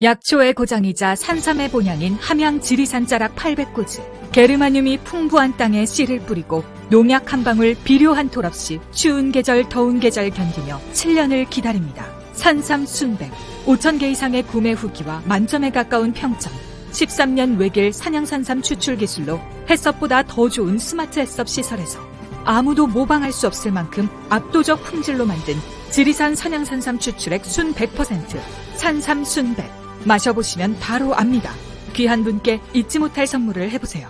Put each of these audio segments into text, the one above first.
약초의 고장이자 산삼의 본향인 함양 지리산 자락 800고지. 게르마늄이 풍부한 땅에 씨를 뿌리고 농약 한 방울 비료 한 톨 없이 추운 계절 더운 계절 견디며 7년을 기다립니다. 산삼 순백 5,000개 이상의 구매 후기와 만점에 가까운 평점. 13년 외길 산양산삼 추출 기술로 햇섭보다 더 좋은 스마트 햇섭 시설에서 아무도 모방할 수 없을 만큼 압도적 품질로 만든 지리산 산양산삼 추출액 순 100% 산삼 순백. 마셔보시면 바로 압니다. 귀한 분께 잊지 못할 선물을 해보세요.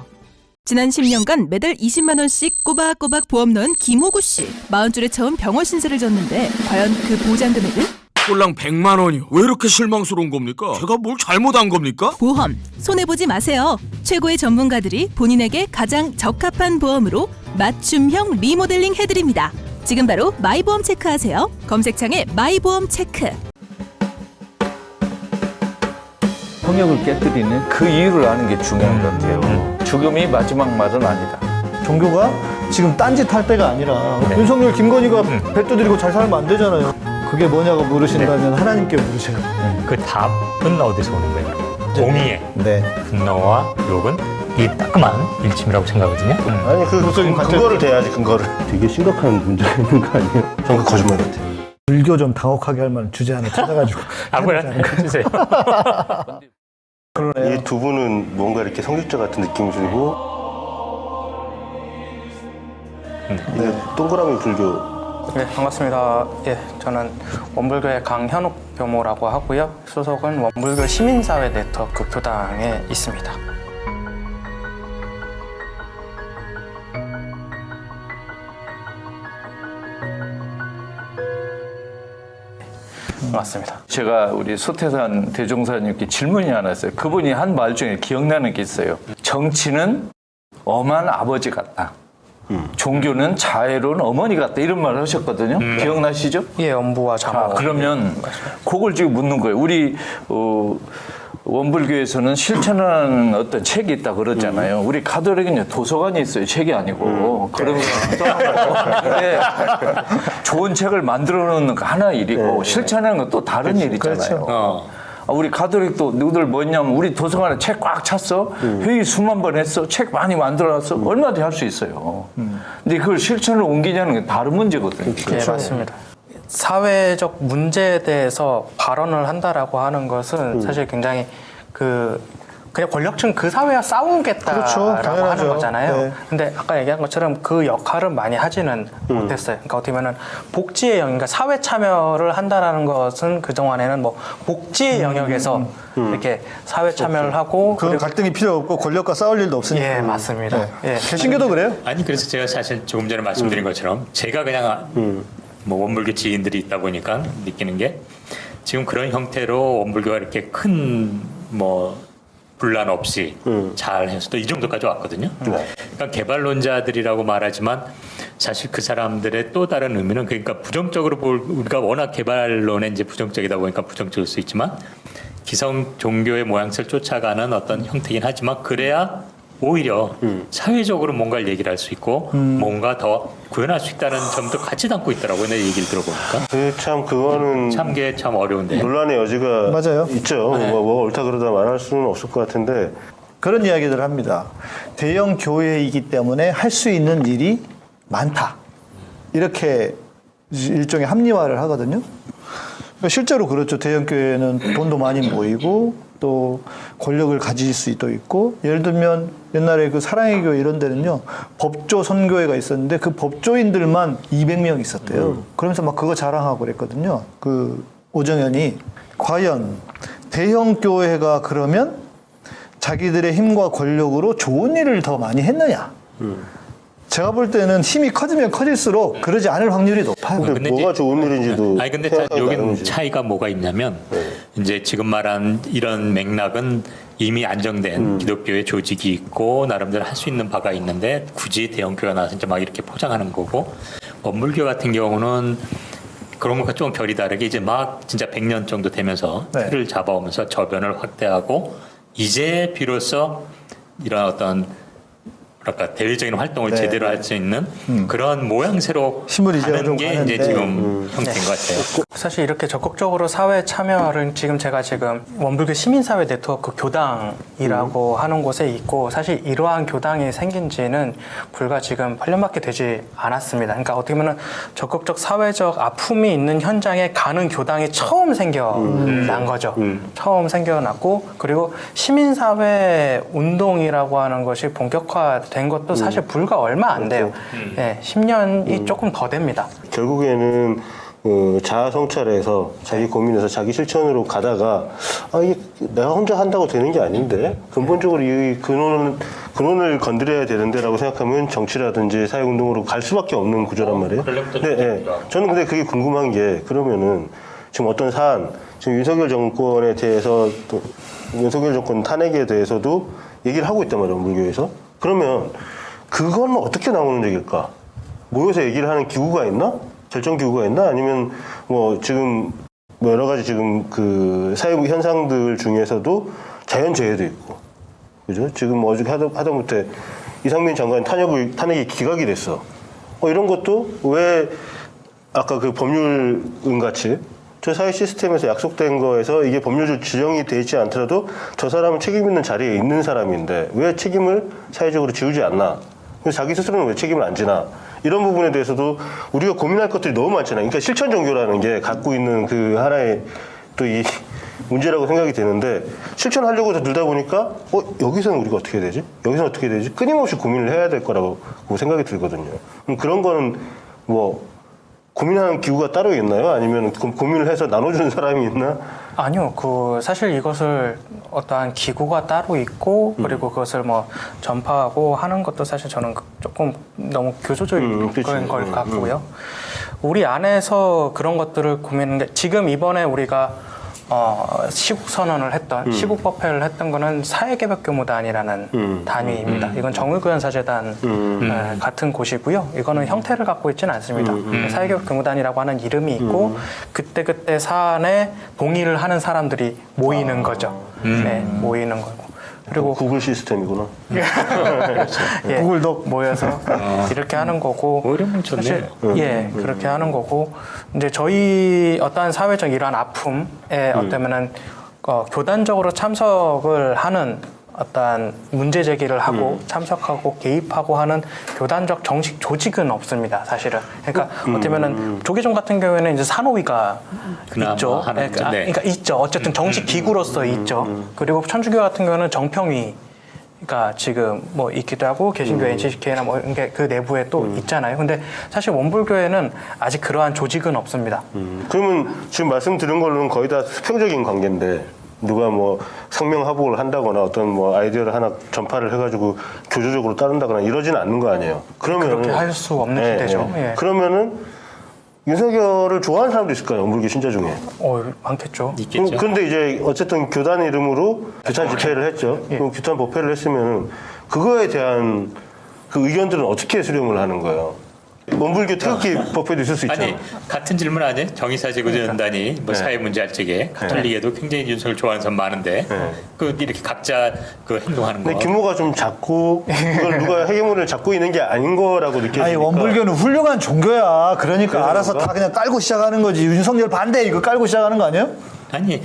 지난 10년간 매달 20만 원씩 꼬박꼬박 보험 넣은 김호구 씨. 40줄에 처음 병원 신세를 졌는데 과연 그 보장 금액은? 꼴랑 100만 원이요. 왜 이렇게 실망스러운 겁니까? 제가 뭘 잘못한 겁니까? 보험 손해보지 마세요. 최고의 전문가들이 본인에게 가장 적합한 보험으로 맞춤형 리모델링 해드립니다. 지금 바로 마이보험 체크하세요. 검색창에 마이보험 체크. 성역을 깨뜨리는 그 이유를 아는 게 중요한 것 같아요. 죽음이 마지막 말은 아니다. 종교가 지금 딴짓 할 때가 아니라 윤석열, 김건희가 배 두드리고 잘 살면 안 되잖아요. 그게 뭐냐고 물으신다면 하나님께 물으세요. 그 답은 어디서 오는 거예요? 공의의 네. 분노와 욕은 이 따끔한 일침이라고 생각하거든요. 아니 그거를 대야지 근거를. 되게 심각한 문제가 있는 거 아니에요? 전 그 거짓말 같아요. 불교 좀 당혹하게 할 만한 주제 하나 찾아가지고 아무거나 해주세요. 그러네요. 이 두 분은 뭔가 이렇게 성직자 같은 느낌이 들고 네. 동그라미 불교. 네, 반갑습니다. 예, 저는 원불교의 강현욱 교모라고 하고요. 소속은 원불교 시민사회 네트워크 교당에 있습니다. 맞습니다. 제가 우리 소태산 대종사님께 질문이 하나 있어요. 그분이 한 말 중에 기억나는 게 있어요. 정치는 엄한 아버지 같다. 종교는 자애로운 어머니 같다. 이런 말을 하셨거든요. 기억나시죠? 예, 엄부와 자모. 그러면 그걸 지금 묻는 거예요. 우리 원불교에서는 실천하는 어떤 책이 있다 그러잖아요. 우리 가톨릭은 도서관이 있어요. 책이 아니고. 그러면 네. 좋은 책을 만들어 놓는 거 하나 일이고 실천하는 건 또 다른 일이잖아요. 우리 가톨릭도 누구들 뭐냐면 우리 도서관에 책 꽉 찼어. 회의 수만 번 했어. 책 많이 만들어놨어. 얼마든지 할 수 있어요. 근데 그걸 실천을 옮기냐는 게 다른 문제거든요. 네, 맞습니다. 사회적 문제에 대해서 발언을 한다라고 하는 것은 사실 굉장히 그냥 권력층 그 사회와 싸우겠다라고 그렇죠. 당연하죠. 하는 거잖아요. 네. 근데 아까 얘기한 것처럼 그 역할은 많이 하지는 못했어요. 그러니까 어떻게 보면은 복지의 영역, 그러니까 사회 참여를 한다라는 것은 그 동안에는 뭐 복지의 영역에서 이렇게 사회 참여를 하고 그건 갈등이 필요 없고 권력과 싸울 일도 없으니까. 예, 맞습니다. 네. 예. 개신교도 그래요? 아니 그래서 제가 사실 조금 전에 말씀드린 것처럼 제가 그냥 뭐 원불교 지인들이 있다 보니까 느끼는 게 지금 그런 형태로 원불교가 이렇게 큰 뭐 분란 없이 잘 해서 또 이 정도까지 왔거든요. 그러니까 개발론자들이라고 말하지만 사실 그 사람들의 또 다른 의미는 그러니까 부정적으로 우리가 워낙 개발론에 이제 부정적이다 보니까 부정적일 수 있지만 기성 종교의 모양새를 쫓아가는 어떤 형태긴 하지만 그래야 오히려 사회적으로 뭔가를 얘기를 할 수 있고 뭔가 더 구현할 수 있다는 점도 같이 담고 있더라고요. 내 얘기를 들어보니까. 참 그거는 참게 참 어려운데. 논란의 여지가 맞아요. 있죠. 네. 뭐가 옳다 그러다 말할 수는 없을 것 같은데 그런 이야기들을 합니다. 대형 교회이기 때문에 할 수 있는 일이 많다. 이렇게 일종의 합리화를 하거든요. 그러니까 실제로 그렇죠. 대형 교회는 돈도 많이 모이고 또 권력을 가질 수도 있고 예를 들면 옛날에 그 사랑의 교회 이런 데는요 법조 선교회가 있었는데 그 법조인들만 200명 있었대요. 그러면서 막 그거 자랑하고 그랬거든요. 그 오정현이 과연 대형 교회가 그러면 자기들의 힘과 권력으로 좋은 일을 더 많이 했느냐? 제가 볼 때는 힘이 커지면 커질수록 그러지 않을 확률이 높아요. 근데 뭐가 좋은 일인지도 아니 근데 생각하기 여기 나름이지. 차이가 뭐가 있냐면 이제 지금 말한 이런 맥락은 이미 안정된 기독교의 조직이 있고 나름대로 할 수 있는 바가 있는데 굳이 대형교회가 나와서 이제 막 이렇게 포장하는 거고 원불교 같은 경우는 그런 것과 좀 결이 다르게 이제 막 진짜 100년 정도 되면서 네. 틀을 잡아오면서 저변을 확대하고 이제 비로소 이런 어떤 뭐랄까 대외적인 활동을 네, 제대로 네. 할 수 있는 그런 모양새로 힘을 이제 가는 좀 게 가는데. 이제 지금 형태인 것 같아요. 사실 이렇게 적극적으로 사회 참여를 제가 지금 원불교 시민사회 네트워크 교당이라고 하는 곳에 있고 사실 이러한 교당이 생긴 지는 불과 지금 8년밖에 되지 않았습니다. 그러니까 어떻게 보면 적극적 사회적 아픔이 있는 현장에 가는 교당이 처음 생겨난 거죠. 처음 생겨났고 그리고 시민사회 운동이라고 하는 것이 본격화된 것도 사실 불과 얼마 안 돼요. 예, 10년이 조금 더 됩니다. 결국에는 자아 성찰해서 자기 고민에서 자기 실천으로 가다가 이게 내가 혼자 한다고 되는 게 아닌데 근본적으로 이 근원을 건드려야 되는데라고 생각하면 정치라든지 사회운동으로 갈 수밖에 없는 구조란 말이에요. 네. 저는 근데 그게 궁금한 게 그러면은 지금 어떤 사안 지금 윤석열 정권에 대해서 또 윤석열 정권 탄핵에 대해서도 얘기를 하고 있단 말이에요. 원불교에서. 그러면 그건 어떻게 나오는 얘기일까? 모여서 얘기를 하는 기구가 있나? 결정 기구가 있나? 아니면 뭐 지금 뭐 여러 가지 지금 그 사회 현상들 중에서도 자연재해도 있고, 그죠? 지금 뭐 어저께 하다못해 이상민 장관 탄핵이 기각이 됐어. 이런 것도 왜 아까 그 법률은 같이 저 사회 시스템에서 약속된 거에서 이게 법률적으로 지정이 되지 않더라도 저 사람은 책임 있는 자리에 있는 사람인데 왜 책임을 사회적으로 지우지 않나? 자기 스스로는 왜 책임을 안 지나? 이런 부분에 대해서도 우리가 고민할 것들이 너무 많잖아요. 그러니까 실천 종교라는 게 갖고 있는 그 하나의 또 이 문제라고 생각이 되는데 실천하려고 들다 보니까 여기서는 우리가 어떻게 해야 되지? 여기서는 어떻게 해야 되지? 끊임없이 고민을 해야 될 거라고 생각이 들거든요. 그런 거는 뭐 고민하는 기구가 따로 있나요? 아니면 고민을 해서 나눠주는 사람이 있나? 아니요, 사실 이것을 어떠한 기구가 따로 있고, 그리고 그것을 뭐 전파하고 하는 것도 사실 저는 조금 너무 교조적인 걸 같고요. 우리 안에서 그런 것들을 고민하는 게 지금 이번에 우리가 시국 선언을 했던 시국 법회를 했던 거는 사회개벽교무단이라는 단위입니다. 이건 정의구현사재단 같은 곳이고요. 이거는 형태를 갖고 있지는 않습니다. 사회개벽교무단이라고 하는 이름이 있고 그때 사안에 동의를 하는 사람들이 모이는 거죠. 네, 모이는 거고. 그리고 구글 시스템이구나. 예, 구글도 모여서 이렇게 하는 거고. 오히려 좋네요. 예, 그렇게 하는 거고. 이제 저희 어떠한 사회적 이러한 아픔에 어쩌면은 교단적으로 참석을 하는 어떠한 문제 제기를 하고 참석하고 개입하고 하는 교단적 정식 조직은 없습니다, 사실은. 그러니까 어쩌면은 조계종 같은 경우에는 이제 산호위가 있죠. 하는 거죠. 네. 그러니까 있죠. 어쨌든 정식 기구로서 있죠. 그리고 천주교 같은 경우는 정평위가 지금 뭐 있기도 하고 개신교 NCCK나 뭐 이게 그 내부에 또 있잖아요. 근데 사실 원불교회는 아직 그러한 조직은 없습니다. 그러면 지금 말씀 들은 걸로는 거의 다 수평적인 관계인데 누가 뭐 상명하복을 한다거나 어떤 뭐 아이디어를 하나 전파를 해가지고 교조적으로 따른다거나 이러지는 않는 거 아니에요. 그러면 그렇게 할 수 없는 시대죠. 예. 그러면은 윤석열을 좋아하는 사람도 있을 거예요. 원불교 신자 중에. 많겠죠. 있겠죠. 그런데 이제 어쨌든 교단 이름으로 규탄 집회를 했죠. 그럼 규탄 법회를 했으면 그거에 대한 그 의견들은 어떻게 수렴을 하는 거예요? 원불교 태극기 법회도 있을 수 있죠. 아니 같은 질문 아니에요? 정의사제구제연단이 뭐 사회 문제 할 적에 가톨릭에도 굉장히 윤석열 좋아하는 사람 많은데 그 이렇게 각자 그 행동하는 거. 근데 규모가 좀 작고 그걸 누가 헤게모니를 잡고 있는 게 아닌 거라고 느껴지니까. 아니 원불교는 훌륭한 종교야. 그러니까 알아서 다 그냥 깔고 시작하는 거지. 윤석열 반대 이거 깔고 시작하는 거 아니에요? 아니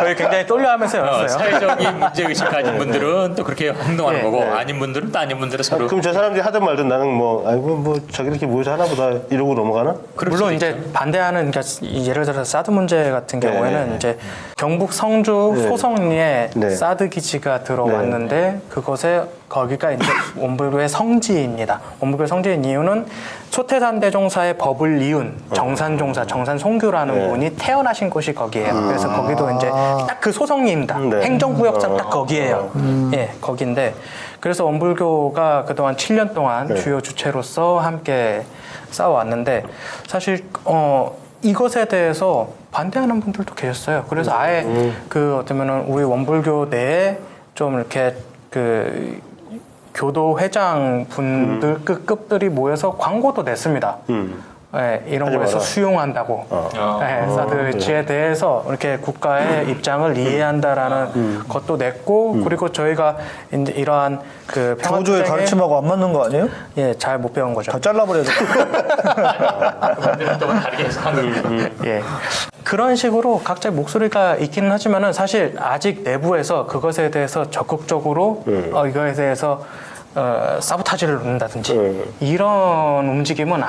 저희 굉장히 떨려하면서 열었어요. 사회적인 문제의식 가진 분들은 또 그렇게 행동하는 거고 아닌 분들은 또 아닌 분들은 서로 그럼 저 사람들이 하든 말든 나는 뭐 아이고 뭐 자기들끼리 모여서 하나보다 이러고 넘어가나? 물론 이제 반대하는 그러니까 예를 들어서 사드 문제 같은 경우에는 이제 경북 성주 소성리에 사드 기지가 들어왔는데 그것에 거기가 이제 원불교의 성지입니다. 원불교의 성지인 이유는 소태산대종사의 법을 이은 정산종사, 정산송규라는 분이 태어나신 곳이 거기예요. 그래서 거기도 이제 딱 그 소성리입니다. 행정구역상 딱 거기예요. 예, 거긴데 그래서 원불교가 그동안 7년 동안 주요 주체로서 함께 싸워왔는데 사실 이것에 대해서 반대하는 분들도 계셨어요. 그래서 아예 그 어쩌면은 우리 원불교 내에 좀 이렇게 그 교도 회장 분들 급들이 모여서 광고도 냈습니다. 이런 하지 거에서 마라. 수용한다고 사드 배치에 대해서 이렇게 국가의 입장을 이해한다라는 것도 냈고 그리고 저희가 이제 이러한 그 교조의 평화투쟁에 가르침하고 안 맞는 거 아니에요? 잘 못 배운 거죠. 다 잘라버려야 돼. 그분들은 또 다르게 해석한 거예요. 예. 그런 식으로 각자의 목소리가 있기는 하지만은 사실 아직 내부에서 그것에 대해서 적극적으로 이거에 대해서 사보타지를 놓는다든지 이런 움직임은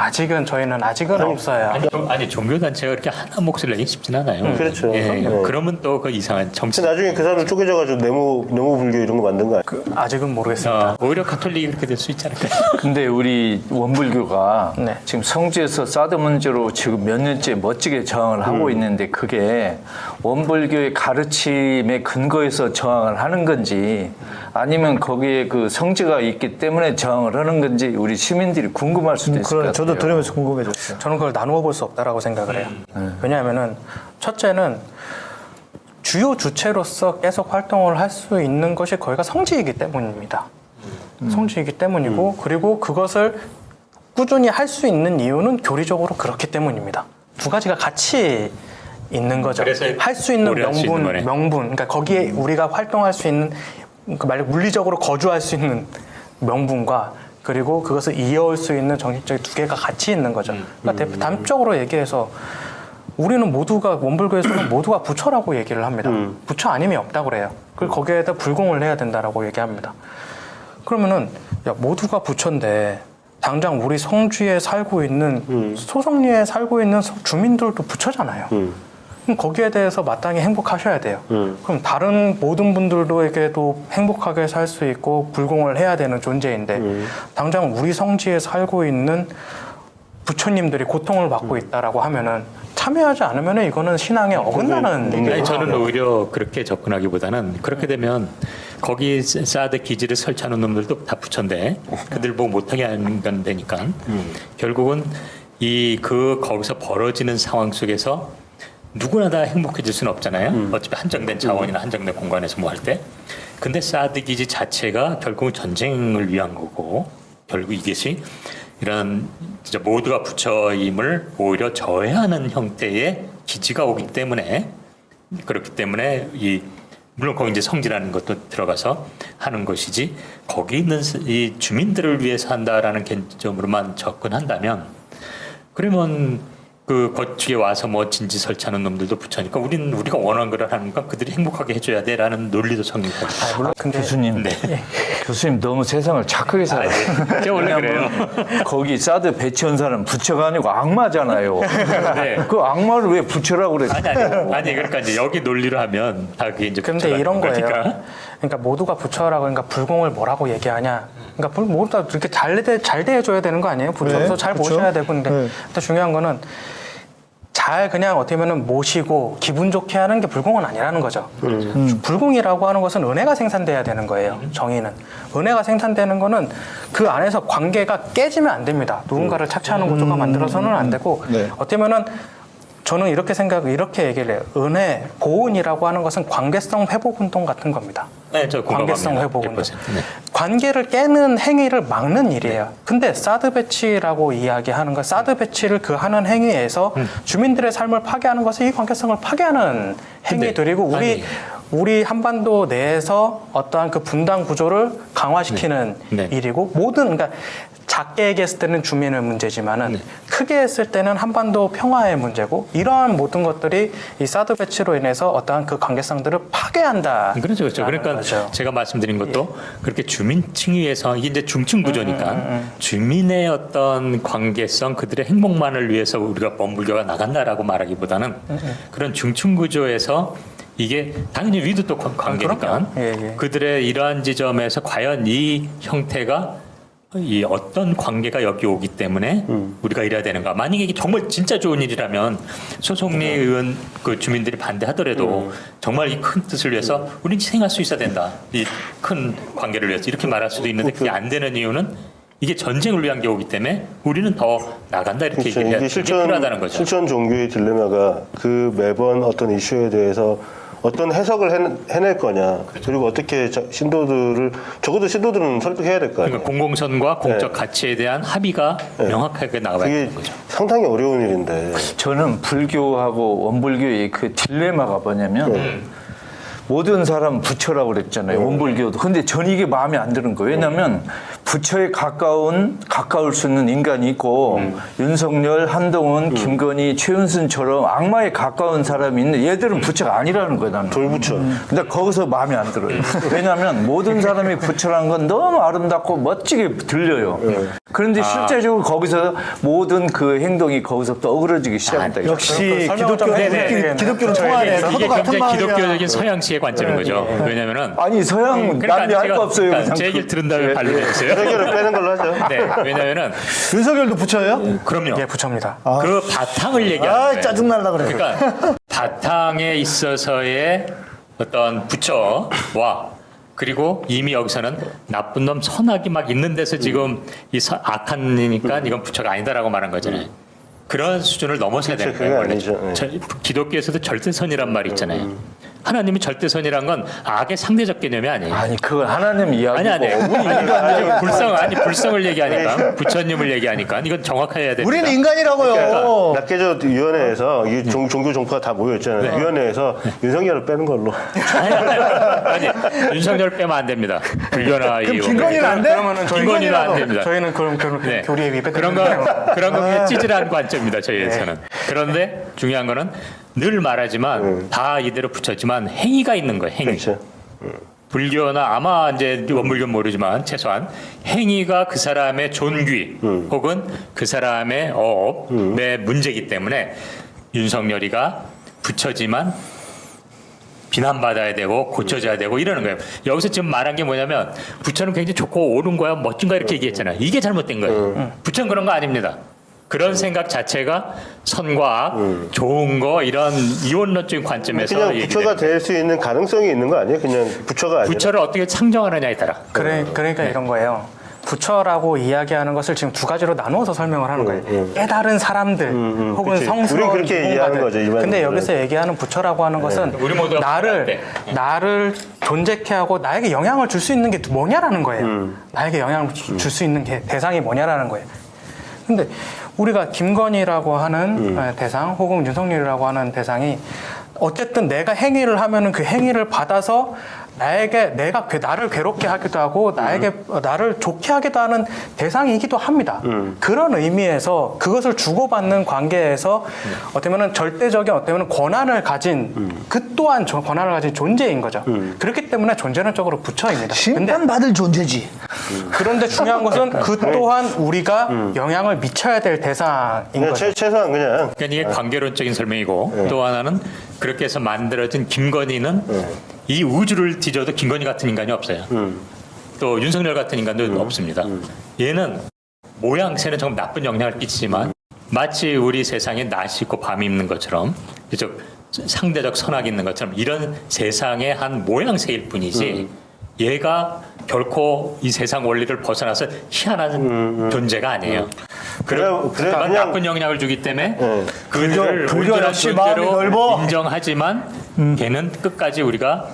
저희는 아직은 없어요. 아니 종교 단체가 그렇게 하나 목소리를 내기 쉽진 않아요. 그렇죠. 예, 네. 그러면 또 그 이상한 정치. 근데 나중에 그 사람들 쪼개져가지고 네모 불교 이런 거 만든 거 아니에요? 아직은 모르겠습니다. 오히려 가톨릭이 그렇게 될 수 있지 않을까요? 근데 우리 원불교가 네. 지금 성지에서 사드 문제로 지금 몇 년째 멋지게 저항을 하고 있는데 그게 원불교의 가르침에 근거해서 저항을 하는 건지 아니면 거기에 그 성지가 있기 때문에 저항을 하는 건지 우리 시민들이 궁금할 수도 있을 것 그래, 같아요. 저도 들으면서 궁금해졌어요. 저는 그걸 나누어 볼 수 없다라고 생각을 해요. 왜냐하면은 첫째는 주요 주체로서 계속 활동을 할 수 있는 것이 거기가 성지이기 때문입니다. 성지이기 때문이고 그리고 그것을 꾸준히 할 수 있는 이유는 교리적으로 그렇기 때문입니다. 두 가지가 같이 있는 거죠. 그래서 할 수 있는 오래 할수 있는 거네. 명분, 그러니까 거기에 우리가 활동할 수 있는 말 물리적으로 거주할 수 있는 명분과 그리고 그것을 이어올 수 있는 정신적인 두 개가 같이 있는 거죠. 그러니까 단적으로 얘기해서 우리는 모두가 원불교에서는 모두가 부처라고 얘기를 합니다. 부처 아님이 없다고 그래요. 그리고 거기에다 불공을 해야 된다라고 얘기합니다. 그러면은 야, 모두가 부처인데 당장 우리 성주에 살고 있는 소성리에 살고 있는 주민들도 부처잖아요. 그럼 거기에 대해서 마땅히 행복하셔야 돼요. 그럼 다른 모든 분들도에게도 행복하게 살 수 있고 불공을 해야 되는 존재인데 당장 우리 성지에 살고 있는 부처님들이 고통을 받고 있다라고 하면은 참여하지 않으면 이거는 신앙에 어긋나는 아니, 얘기예요. 저는 오히려 그렇게 접근하기보다는 그렇게 되면 거기 사드 기지를 설치하는 놈들도 다 부처인데 그들 보고 못하게 하는 건 되니까 결국은 거기서 벌어지는 상황 속에서 누구나 다 행복해질 수는 없잖아요. 어차피 한정된 자원이나 한정된 공간에서 뭐 할 때. 근데 사드 기지 자체가 결국은 전쟁을 위한 거고 결국 이것이 이런 진짜 모두가 부처임을 오히려 저해하는 형태의 기지가 오기 때문에 그렇기 때문에 물론 거기 이제 성지라는 것도 들어가서 하는 것이지 거기 있는 이 주민들을 위해서 한다라는 개념으로만 접근한다면 그러면 그 거쪽에 와서 뭐 진지 설치하는 놈들도 부처니까 우리가 원하는 걸 하는 건 그들이 행복하게 해줘야 돼라는 논리도 성립하고 물론 근데 교수님, 교수님 너무 세상을 착하게 살아요. 제가 원래 그래요. 거기 사드 배치한 사람 부처가 아니고 악마잖아요. 네. 그 악마를 왜 부처라고 그래? 아니 그러니까 이제 여기 논리로 하면 다 그게 이제 근데 부처가 이런 되는 거예요. 거니까. 그러니까 모두가 부처라고 그러니까 불공을 뭐라고 얘기하냐? 그러니까 모두 다 이렇게 잘 대해줘야 되는 거 아니에요? 부처도 네, 잘 그쵸? 모셔야 되고 근데 네. 또 중요한 거는 잘 그냥 어떻게 보면 모시고 기분 좋게 하는 게 불공은 아니라는 거죠. 불공이라고 하는 것은 은혜가 생산돼야 되는 거예요. 정의는. 은혜가 생산되는 거는 그 안에서 관계가 깨지면 안 됩니다. 누군가를 착취하는 구조가 만들어서는 안 되고 네. 어떻게 보면은 저는 이렇게 얘기를 해요. 은혜, 보은이라고 하는 것은 관계성 회복 운동 같은 겁니다. 네, 저 관계성 공감합니다. 회복 운동. 100%. 네. 관계를 깨는 행위를 막는 일이에요. 근데 사드 배치라고 이야기하는 것, 사드 배치를 그 하는 행위에서 주민들의 삶을 파괴하는 것은 이 관계성을 파괴하는 행위들이고 우리 한반도 내에서 어떠한 그 분단 구조를 강화시키는 네. 일이고 그러니까 작게 얘기했을 때는 주민의 문제지만은 크게 했을 때는 한반도 평화의 문제고 이러한 모든 것들이 이 사드 배치로 인해서 어떠한 그 관계성들을 파괴한다. 그렇죠. 그러니까 거죠. 제가 말씀드린 것도 그렇게 주민층위에서 이게 이제 중층 구조니까 주민의 어떤 관계성 그들의 행복만을 위해서 우리가 원불교가 나간다라고 말하기보다는 그런 중층 구조에서 이게 당연히 위도 또 관계니까 그럼요. 예. 그들의 이러한 지점에서 과연 이 형태가 이 어떤 관계가 여기 오기 때문에 우리가 이래야 되는가? 만약에 이게 정말 진짜 좋은 일이라면 소송리 의원 그 주민들이 반대하더라도 정말 이 큰 뜻을 위해서 우리는 희생할 수 있어야 된다. 이 큰 관계를 위해서 이렇게 말할 수도 있는데 그게 안 되는 이유는 이게 전쟁을 위한 게 오기 때문에 우리는 더 나간다 이렇게 얘기를 해야 이게 이게 필요하다는 거죠. 실천 종교의 딜레마가 그 매번 어떤 이슈에 대해서 어떤 해석을 해낼 거냐. 그리고 어떻게 신도들을 적어도 신도들은 설득해야 될 거 아니에요. 그러니까 공공선과 공적 네. 가치에 대한 합의가 명확하게 나와야 그게 되는 거죠. 상당히 어려운 일인데. 저는 불교하고 원불교의 그 딜레마가 뭐냐면 모든 사람 부처라고 그랬잖아요. 원불교도. 근데 전 이게 마음에 안 드는 거예요. 왜냐하면 부처에 가까울 수 있는 인간이 있고 윤석열, 한동훈, 김건희, 최은순처럼 악마에 가까운 사람이 있는데 얘들은 부처가 아니라는 거예요. 나는. 돌부처. 근데 거기서 마음에 안 들어요. 왜냐하면 모든 사람이 부처라는 건 너무 아름답고 멋지게 들려요. 그런데 실제적으로 거기서 모든 그 행동이 거기서부터 어그러지기 시작한다. 역시 설명을 좀 기독교는 기독교는 통하네. 이게 서도 같은 굉장히 마음이야. 기독교적인 서양시의 관점인 거죠. 왜냐면은 아니 서양 남이 할 거 없어요. 그러니까 그냥 제 얘기를 들은 다음에 반론해주세요. 해결을 빼는 걸로 하죠. 네, 왜냐면은 윤석열도 부처예요? 그럼요. 예, 부처입니다. 그 바탕을 얘기하는 아 거예요. 짜증날라 그래. 그러니까 바탕에 있어서의 어떤 부처와 그리고 이미 여기서는 나쁜 놈 선악이 막 있는 데서 지금 이 악한이니까 이건 부처가 아니다라고 말한 거잖아요. 그런 수준을 넘어서야 되는 그게 거예요. 원래. 아니죠. 네. 기독교에서도 절대선이란 말이 있잖아요. 하나님이 절대선이란 건 악의 상대적 개념이 아니에요. 아니 그건 하나님 이야기고 아니 불성을 얘기하니까 부처님을 얘기하니까 이건 정확해야 됩니다. 우리는 인간이라고요. 낙계조 위원회에서 이 종교 종파가 다 모여 있잖아요. 위원회에서 윤석열을 빼는 걸로. 아니 윤석열 빼면 안 됩니다. 불교나 그럼 이 김건희는 안 돼? 그러면은 김건희는 안 됩니다. 저희는 그럼 네. 교리에 위배되는 그런 거 그게 찌질한 관점입니다. 저희에서는. 그런데 중요한 거는 늘 말하지만 다 이대로 붙였지만 행위가 있는 거예요. 행위. 그렇죠. 불교나 아마 이제 원불교는 모르지만 최소한 행위가 그 사람의 존귀 혹은 그 사람의 어업의 문제이기 때문에 윤석열이가 부처지만 비난받아야 되고 고쳐져야 되고 이러는 거예요. 여기서 지금 말한 게 뭐냐면 부처는 굉장히 좋고 옳은 거야 멋진 거야 이렇게 얘기했잖아요. 이게 잘못된 거예요. 부처는 그런 거 아닙니다. 그런 생각 자체가 선과 악, 좋은 거 이런 이원론적인 관점에서 그냥 부처가 될 수 있는 가능성이 있는 거 아니에요? 그냥 부처가 아니라. 부처를 어떻게 상정하느냐에 따라. 그러니까 이런 거예요. 부처라고 이야기하는 것을 지금 두 가지로 나누어서 설명을 하는 거예요. 깨달은 사람들 혹은 그치. 성스러운 우린 그렇게 이해하는 거죠, 누군가들. 일반인들은. 근데 여기서 얘기하는 부처라고 하는 것은 우리 모두가 나를 존재케 하고 나에게 영향을 줄 수 있는 게 뭐냐라는 거예요. 나에게 영향을 줄 수 있는 게 대상이 뭐냐라는 거예요. 근데 우리가 김건희라고 하는 대상 혹은 윤석열이라고 하는 대상이 어쨌든 내가 행위를 하면은 그 행위를 받아서 나를 괴롭게 하기도 하고 나를 좋게 하기도 하는 대상이기도 합니다. 그런 의미에서 그것을 주고받는 관계에서 어떻게 보면 절대적인 어떻게 보면 권한을 가진 그 또한 권한을 가진 존재인 거죠. 그렇기 때문에 존재론적으로 부처입니다. 심판받을 존재지. 그런데 중요한 것은 그 또한 우리가 영향을 미쳐야 될 대상인 그냥 거죠. 최소한 그냥 그러니까 이게 관계론적인 설명이고 또 하나는 그렇게 해서 만들어진 김건희는 이 우주를 뒤져도 김건희 같은 인간이 없어요. 또 윤석열 같은 인간도 없습니다. 얘는 모양새는 정말 나쁜 영향을 끼치지만 마치 우리 세상에 낮이 있고 밤이 있는 것처럼 즉 상대적 선악이 있는 것처럼 이런 세상의 한 모양새일 뿐이지 얘가 결코 이 세상 원리를 벗어나서 희한한 존재가 아니에요. 그러니까 그냥 나쁜 영향을 주기 때문에 그들을 불교 온전한 역시 마음이 존재로 넓어. 인정하지만 걔는 끝까지 우리가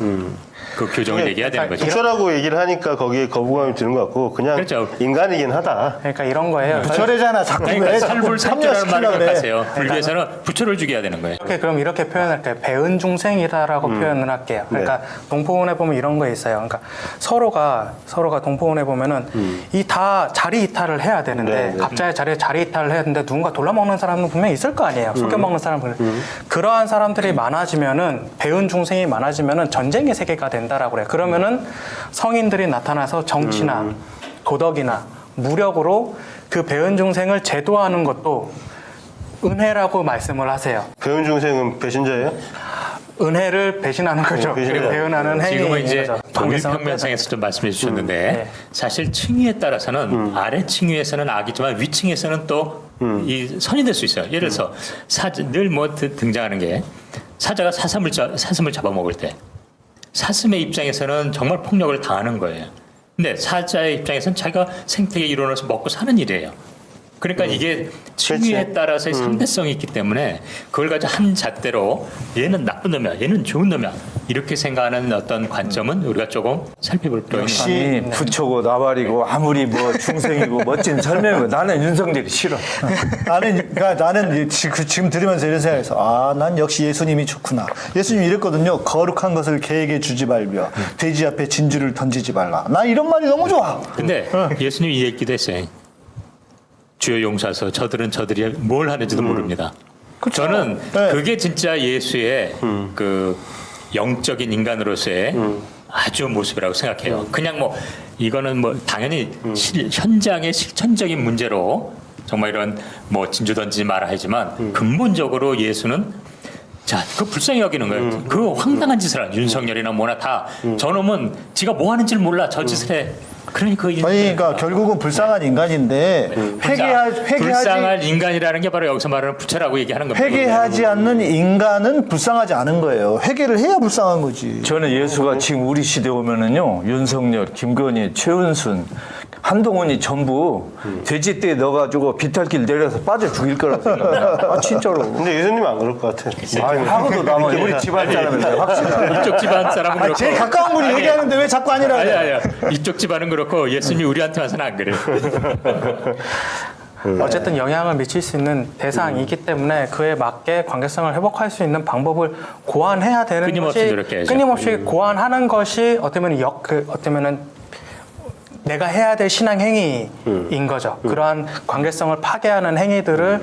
그 교정을 얘기해야 되는 거죠. 부처라고 얘기를 하니까 거기에 거부감이 드는 것 같고 그냥 그렇죠. 인간이긴 하다. 그러니까 이런 거예요. 부처래잖아. 자꾸 그러니까 왜 살불살주라는 말을 참여시키려고 그래. 하세요. 불교에서는 부처를 죽여야 되는 거예요. 그럼 이렇게 표현할게요. 배은 중생이다라고 표현을 할게요. 그러니까 동포원에 보면 이런 거 있어요. 그러니까 서로가 동포원에 보면은 이 다 자리 이탈을 해야 되는데 각자의 자리에 자리 이탈을 해야 되는데 누군가 돌려먹는 사람은 분명히 있을 거 아니에요. 속여먹는 사람들. 그러한 사람들이 많아지면은 배은 중생이 많아지면은 전쟁의 세계가 된다라고 그래요. 그러면은 성인들이 나타나서 정치나 도덕이나 무력으로 그 배은 중생을 제도하는 것도 은혜라고 말씀을 하세요. 배운 중생은 배신자예요? 은혜를 배신하는 거죠. 배신자. 배은하는 행위인 지금은 이제 거죠. 독일평면상에서 좀 말씀해 주셨는데 사실 층위에 따라서는 아래 층위에서는 악이지만 위 층에서는 또 이 선이 될 수 있어요. 예를 들어서 늘 등장하는 게 사자가 사슴을 잡아먹을 때 사슴의 입장에서는 정말 폭력을 당하는 거예요. 근데 사자의 입장에서는 자기가 생태계 일원으로서 먹고 사는 일이에요. 그러니까 이게 층위에 따라서의 상대성이 있기 때문에 그걸 가지고 한 잣대로 얘는 나쁜 놈이야, 얘는 좋은 놈이야 이렇게 생각하는 어떤 관점은 우리가 조금 살펴볼 필요가 있는 것 같아요. 아니 부초고 나발이고 아무리 뭐 중생이고 멋진 설명이고 나는 윤석열이 싫어. 나는 지금 들으면서 이런 생각해서 난 역시 예수님이 좋구나. 예수님이 이랬거든요. 거룩한 것을 개에게 주지 말며 돼지 앞에 진주를 던지지 말라. 난 이런 말이 너무 좋아. 근데 예수님이 이 얘기도 했어요. 주여 용서하소. 저들이 뭘 하는지도 모릅니다. 그쵸? 저는 네. 그게 진짜 예수의 그 영적인 인간으로서의 아주 모습이라고 생각해요. 그냥 뭐 이거는 뭐 당연히 현장의 실천적인 문제로 정말 이런 뭐 진주 던지지 마라 하지만 근본적으로 예수는 자, 그 불쌍히 여기는 거예요. 그 황당한 짓을 한 윤석열이나 뭐나 다 저놈은 지가 뭐 하는지 몰라 저 짓을 해. 그러니까 결국은 불쌍한 인간인데 불쌍할 인간이라는 게 바로 여기서 말하는 부처라고 얘기하는 겁니다. 회개하지 않는 인간은 불쌍하지 않은 거예요. 회개를 해야 불쌍한 거지. 저는 예수가 지금 우리 시대 오면은요 윤석열, 김건희, 최은순, 한동훈이 전부 돼지떼에 넣어가지고 비탈길 내려서 빠져 죽일 거라고 생각해요. 진짜로. 근데 예수님은 안 그럴 것 같아. 하고도 남아 우리 집안 사람인데 확실히. 이쪽 집안 사람은 그렇고 제일 가까운 분이 얘기하는데 왜 자꾸 아니라고 아니 그래? 이쪽 집안은 그렇고 예수님이 우리한테 와서는 안 그래요. 어쨌든 영향을 미칠 수 있는 대상이기 때문에 그에 맞게 관계성을 회복할 수 있는 방법을 고안해야 되는 끊임없이 것이 노력해야죠. 끊임없이 고안하는 것이 어쩌면은 내가 해야 될 신앙 행위인 거죠. 그러한 관계성을 파괴하는 행위들을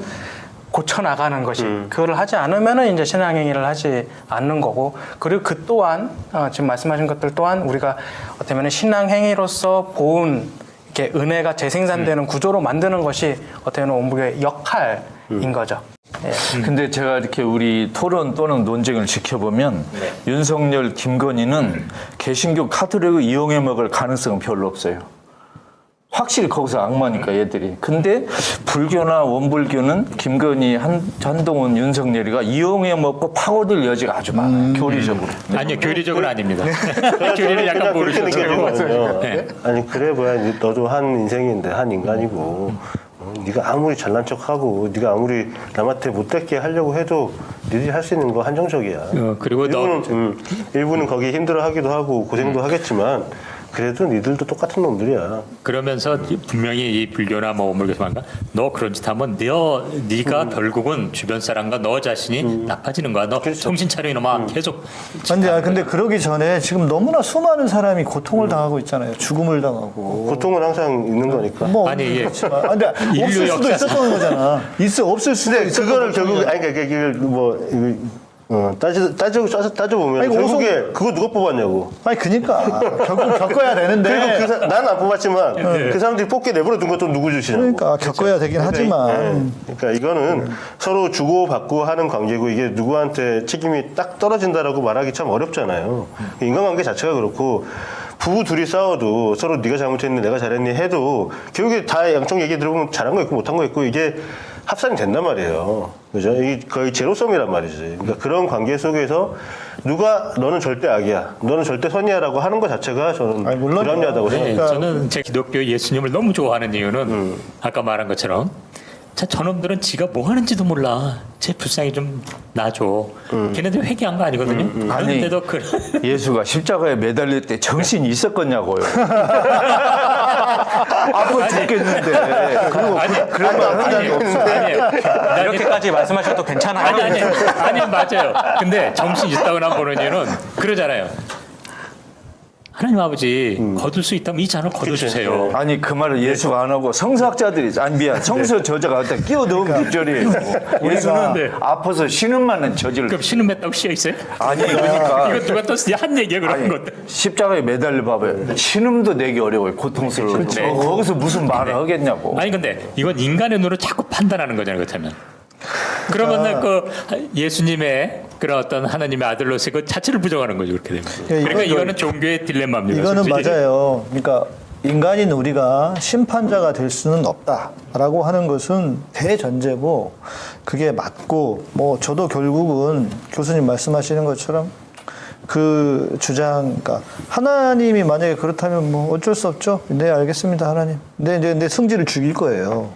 고쳐 나가는 것이 그거를 하지 않으면은 이제 신앙 행위를 하지 않는 거고 그리고 그 또한 지금 말씀하신 것들 또한 우리가 어쩌면은 신앙 행위로서 보은 이렇게 은혜가 재생산되는 구조로 만드는 것이 어쩌면 원불교의 역할인 거죠. 예. 근데 제가 이렇게 우리 토론 또는 논쟁을 지켜보면 윤석열, 김건희는 개신교 카톨릭을 이용해 먹을 가능성은 별로 없어요. 확실히 거기서 악마니까 얘들이. 근데 불교나 원불교는 김건희, 한동훈, 윤석열이가 이용해 먹고 파고들 여지가 아주 많아요. 교리적으로. 아니요 교리적으로 아닙니다. 교리를 약간 그렇게 모르셔서 느껴지거든요. 네. 아니 그래 뭐야 너도 한 인생인데 한 인간이고 네가 아무리 잘난 척하고 네가 아무리 남한테 못되게 하려고 해도 니들이 할 수 있는 거 한정적이야. 그리고 일부는 거기 힘들어하기도 하고 고생도 하겠지만 그래도 니들도 똑같은 놈들이야. 그러면서 분명히 이 불교나 뭐 원불교에서 말한다. 너 그런 짓 하면 네가 결국은 주변 사람과 너 자신이 나빠지는 거야. 너 정신 차려 이놈아. 계속. 근데 그러기 전에 지금 너무나 수많은 사람이 고통을 당하고 있잖아요. 죽음을 당하고. 고통은 항상 있는 거니까. 뭐 아니, 이게 그렇지만 근데 없을 수도 역사상- 있었던 거잖아. 없을 수도 근데 있었던 그거를 거잖아요. 결국 아니 그러니까 이걸 뭐 따져보면 아니, 결국에 그거 누가 뽑았냐고. 아니 그러니까 결국 겪어야 되는데. 그리고 나는 안 뽑았지만 그 사람들이 뽑게 내버려 둔 것도 누구 주시냐고. 그러니까 겪어야 되긴 하지만. 그러니까 이거는 서로 주고받고 하는 관계고 이게 누구한테 책임이 딱 떨어진다라고 말하기 참 어렵잖아요. 인간관계 자체가 그렇고 부부 둘이 싸워도 서로 네가 잘못했니 내가 잘했니 해도 결국에 다 양쪽 얘기 들어보면 잘한 거 있고 못한 거 있고 이게 합산이 된단 말이에요. 그죠? 이게 거의 제로섬이란 말이지. 그러니까 그런 관계 속에서 누가 너는 절대 악이야, 너는 절대 선이야라고 하는 것 자체가 저는 아니, 물론이요. 불합리하다고 네, 생각해요. 저는 제 기독교 예수님을 너무 좋아하는 이유는 아까 말한 것처럼 자, 저놈들은 지가 뭐 하는지도 몰라. 제 불쌍히 좀 놔줘. 걔네들 회개한 거 아니거든요. 그런데도 예수가 십자가에 매달릴 때 정신이 있었겠냐고요. 아파 죽겠는데. 그리고 그런 말 한 적이 없어. 이렇게까지 말씀하셔도 괜찮아요. 아니 맞아요. 근데 정신 있다고 보는 이유는 그러잖아요. 하나님 아버지 거둘 수 있다면 이 잔을 거둬주세요. 아니 그 말을 예수가 안 하고 성서학자들이 미안 성서 저자가 갖다 끼워 넣은 뒷절이에요. 예수는 네. 아파서 신음만은 저지를. 그럼 신음 맺다고 씌어 있어요? 아니 그러니까 이거 누가 또 한 얘기야 그런 것들. 십자가에 매달려 봐봐요. 신음도 내기 어려워요. 고통스러워. 거기서 무슨 말을 하겠냐고. 아니 근데 이건 인간의 눈으로 자꾸 판단하는 거잖아요. 그렇다면. 그러면은 그 예수님의 그런 어떤 하나님의 아들로서의 그 자체를 부정하는 거죠. 그렇게 되면. 그러니까 이거는 종교의 딜레마입니다. 이거는 솔직히. 맞아요. 그러니까 인간인 우리가 심판자가 될 수는 없다라고 하는 것은 대전제고 그게 맞고 뭐 저도 결국은 교수님 말씀하시는 것처럼 그 주장, 그러니까 하나님이 만약에 그렇다면 뭐 어쩔 수 없죠. 네, 알겠습니다, 하나님. 네, 이제 내 성질을 죽일 거예요.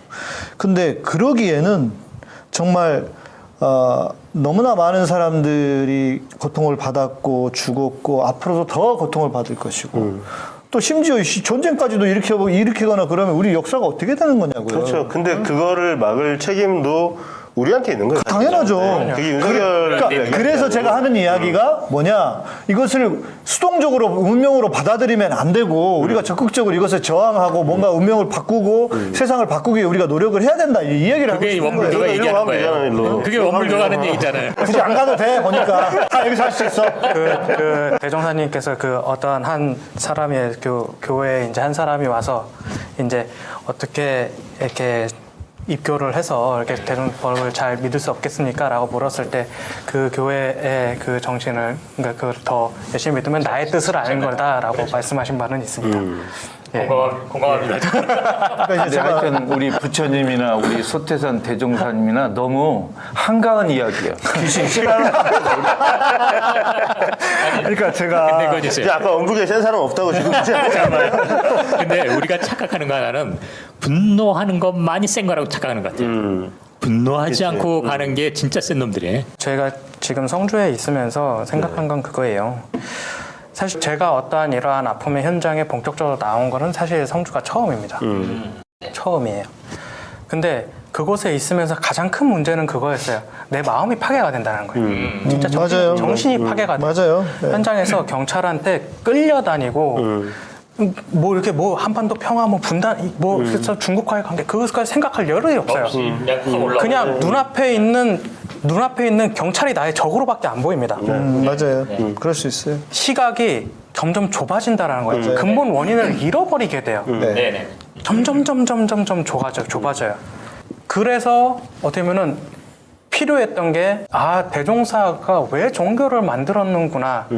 근데 그러기에는 정말 너무나 많은 사람들이 고통을 받았고 죽었고 앞으로도 더 고통을 받을 것이고 또 심지어 이 전쟁까지도 일으키거나 그러면 우리 역사가 어떻게 되는 거냐고요. 그렇죠. 근데 그거를 막을 책임도 우리한테 있는 거예요. 당연하죠. 그게 윤석열 그러니까 그래서 제가 하는 이야기가 뭐냐, 이것을 수동적으로 운명으로 받아들이면 안 되고 우리가 적극적으로 이것에 저항하고 뭔가 운명을 바꾸고 세상을 바꾸기 위해 우리가 노력을 해야 된다, 이 얘기를 하고 그게 싶은 원불교가 거예요. 얘기하는 하면 되잖아요, 거예요. 일로. 그게 원불교가 하는 얘기잖아요. 굳이 안 가도 돼 보니까 다 여기서 할 수 있어. 그 대종사님께서 그 어떤 한 사람이 교회에 이제 한 사람이 와서 이제 어떻게 이렇게 입교를 해서 이렇게 대종법을 잘 믿을 수 없겠습니까? 라고 물었을 때 그 교회의 그 정신을, 그러니까 그걸 더 열심히 믿으면 나의 뜻을 아는 거다라고 말씀하신 바는 있습니다. 예. 공감합니다. 그러니까 이제 제가 하여튼 우리 부처님이나 우리 소태산 대종사님이나 너무 한가한 이야기예요. 귀신 싫어하는 그러니까 제가 근데 그건 있어요. 이제 아까 원불교에 센 사람 없다고 지금 그렇잖아요. 근데 우리가 착각하는 거 하나는 분노하는 것만이 센 거라고 착각하는 것 같아요. 분노하지 않고 가는 게 진짜 센 놈들이에요. 저희가 지금 성주에 있으면서 생각한 건 그거예요. 사실 제가 어떠한 이러한 아픔의 현장에 본격적으로 나온 거는 사실 성주가 처음입니다. 처음이에요. 근데 그곳에 있으면서 가장 큰 문제는 그거였어요. 내 마음이 파괴가 된다는 거예요. 진짜 맞아요. 정신이 파괴가 돼요. 맞아요. 네. 현장에서 경찰한테 끌려다니고 뭐 이렇게 뭐 한반도 평화 뭐 분단 뭐 그래서 중국과의 관계 그것까지 생각할 여력이 없어요. 그냥 눈앞에 있는 경찰이 나의 적으로밖에 안 보입니다. 맞아요. 그럴 수 있어요. 시각이 점점 좁아진다라는 거예요. 근본 원인을 잃어버리게 돼요. 네. 점점 좁아져요. 그래서 어떻게 보면은 필요했던 게 대종사가 왜 종교를 만들었는구나.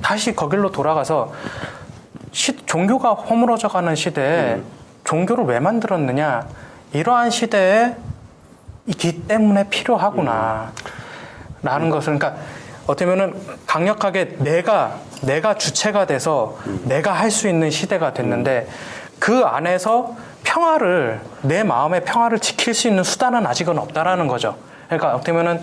다시 거길로 돌아가서 종교가 허물어져가는 시대에 종교를 왜 만들었느냐. 이러한 시대에 있기 때문에 필요하구나. 라는 것을, 그러니까 어떻게 보면은 강력하게 내가 주체가 돼서 내가 할 수 있는 시대가 됐는데 그 안에서 내 마음의 평화를 지킬 수 있는 수단은 아직은 없다라는 거죠. 그러니까 어떻게 보면은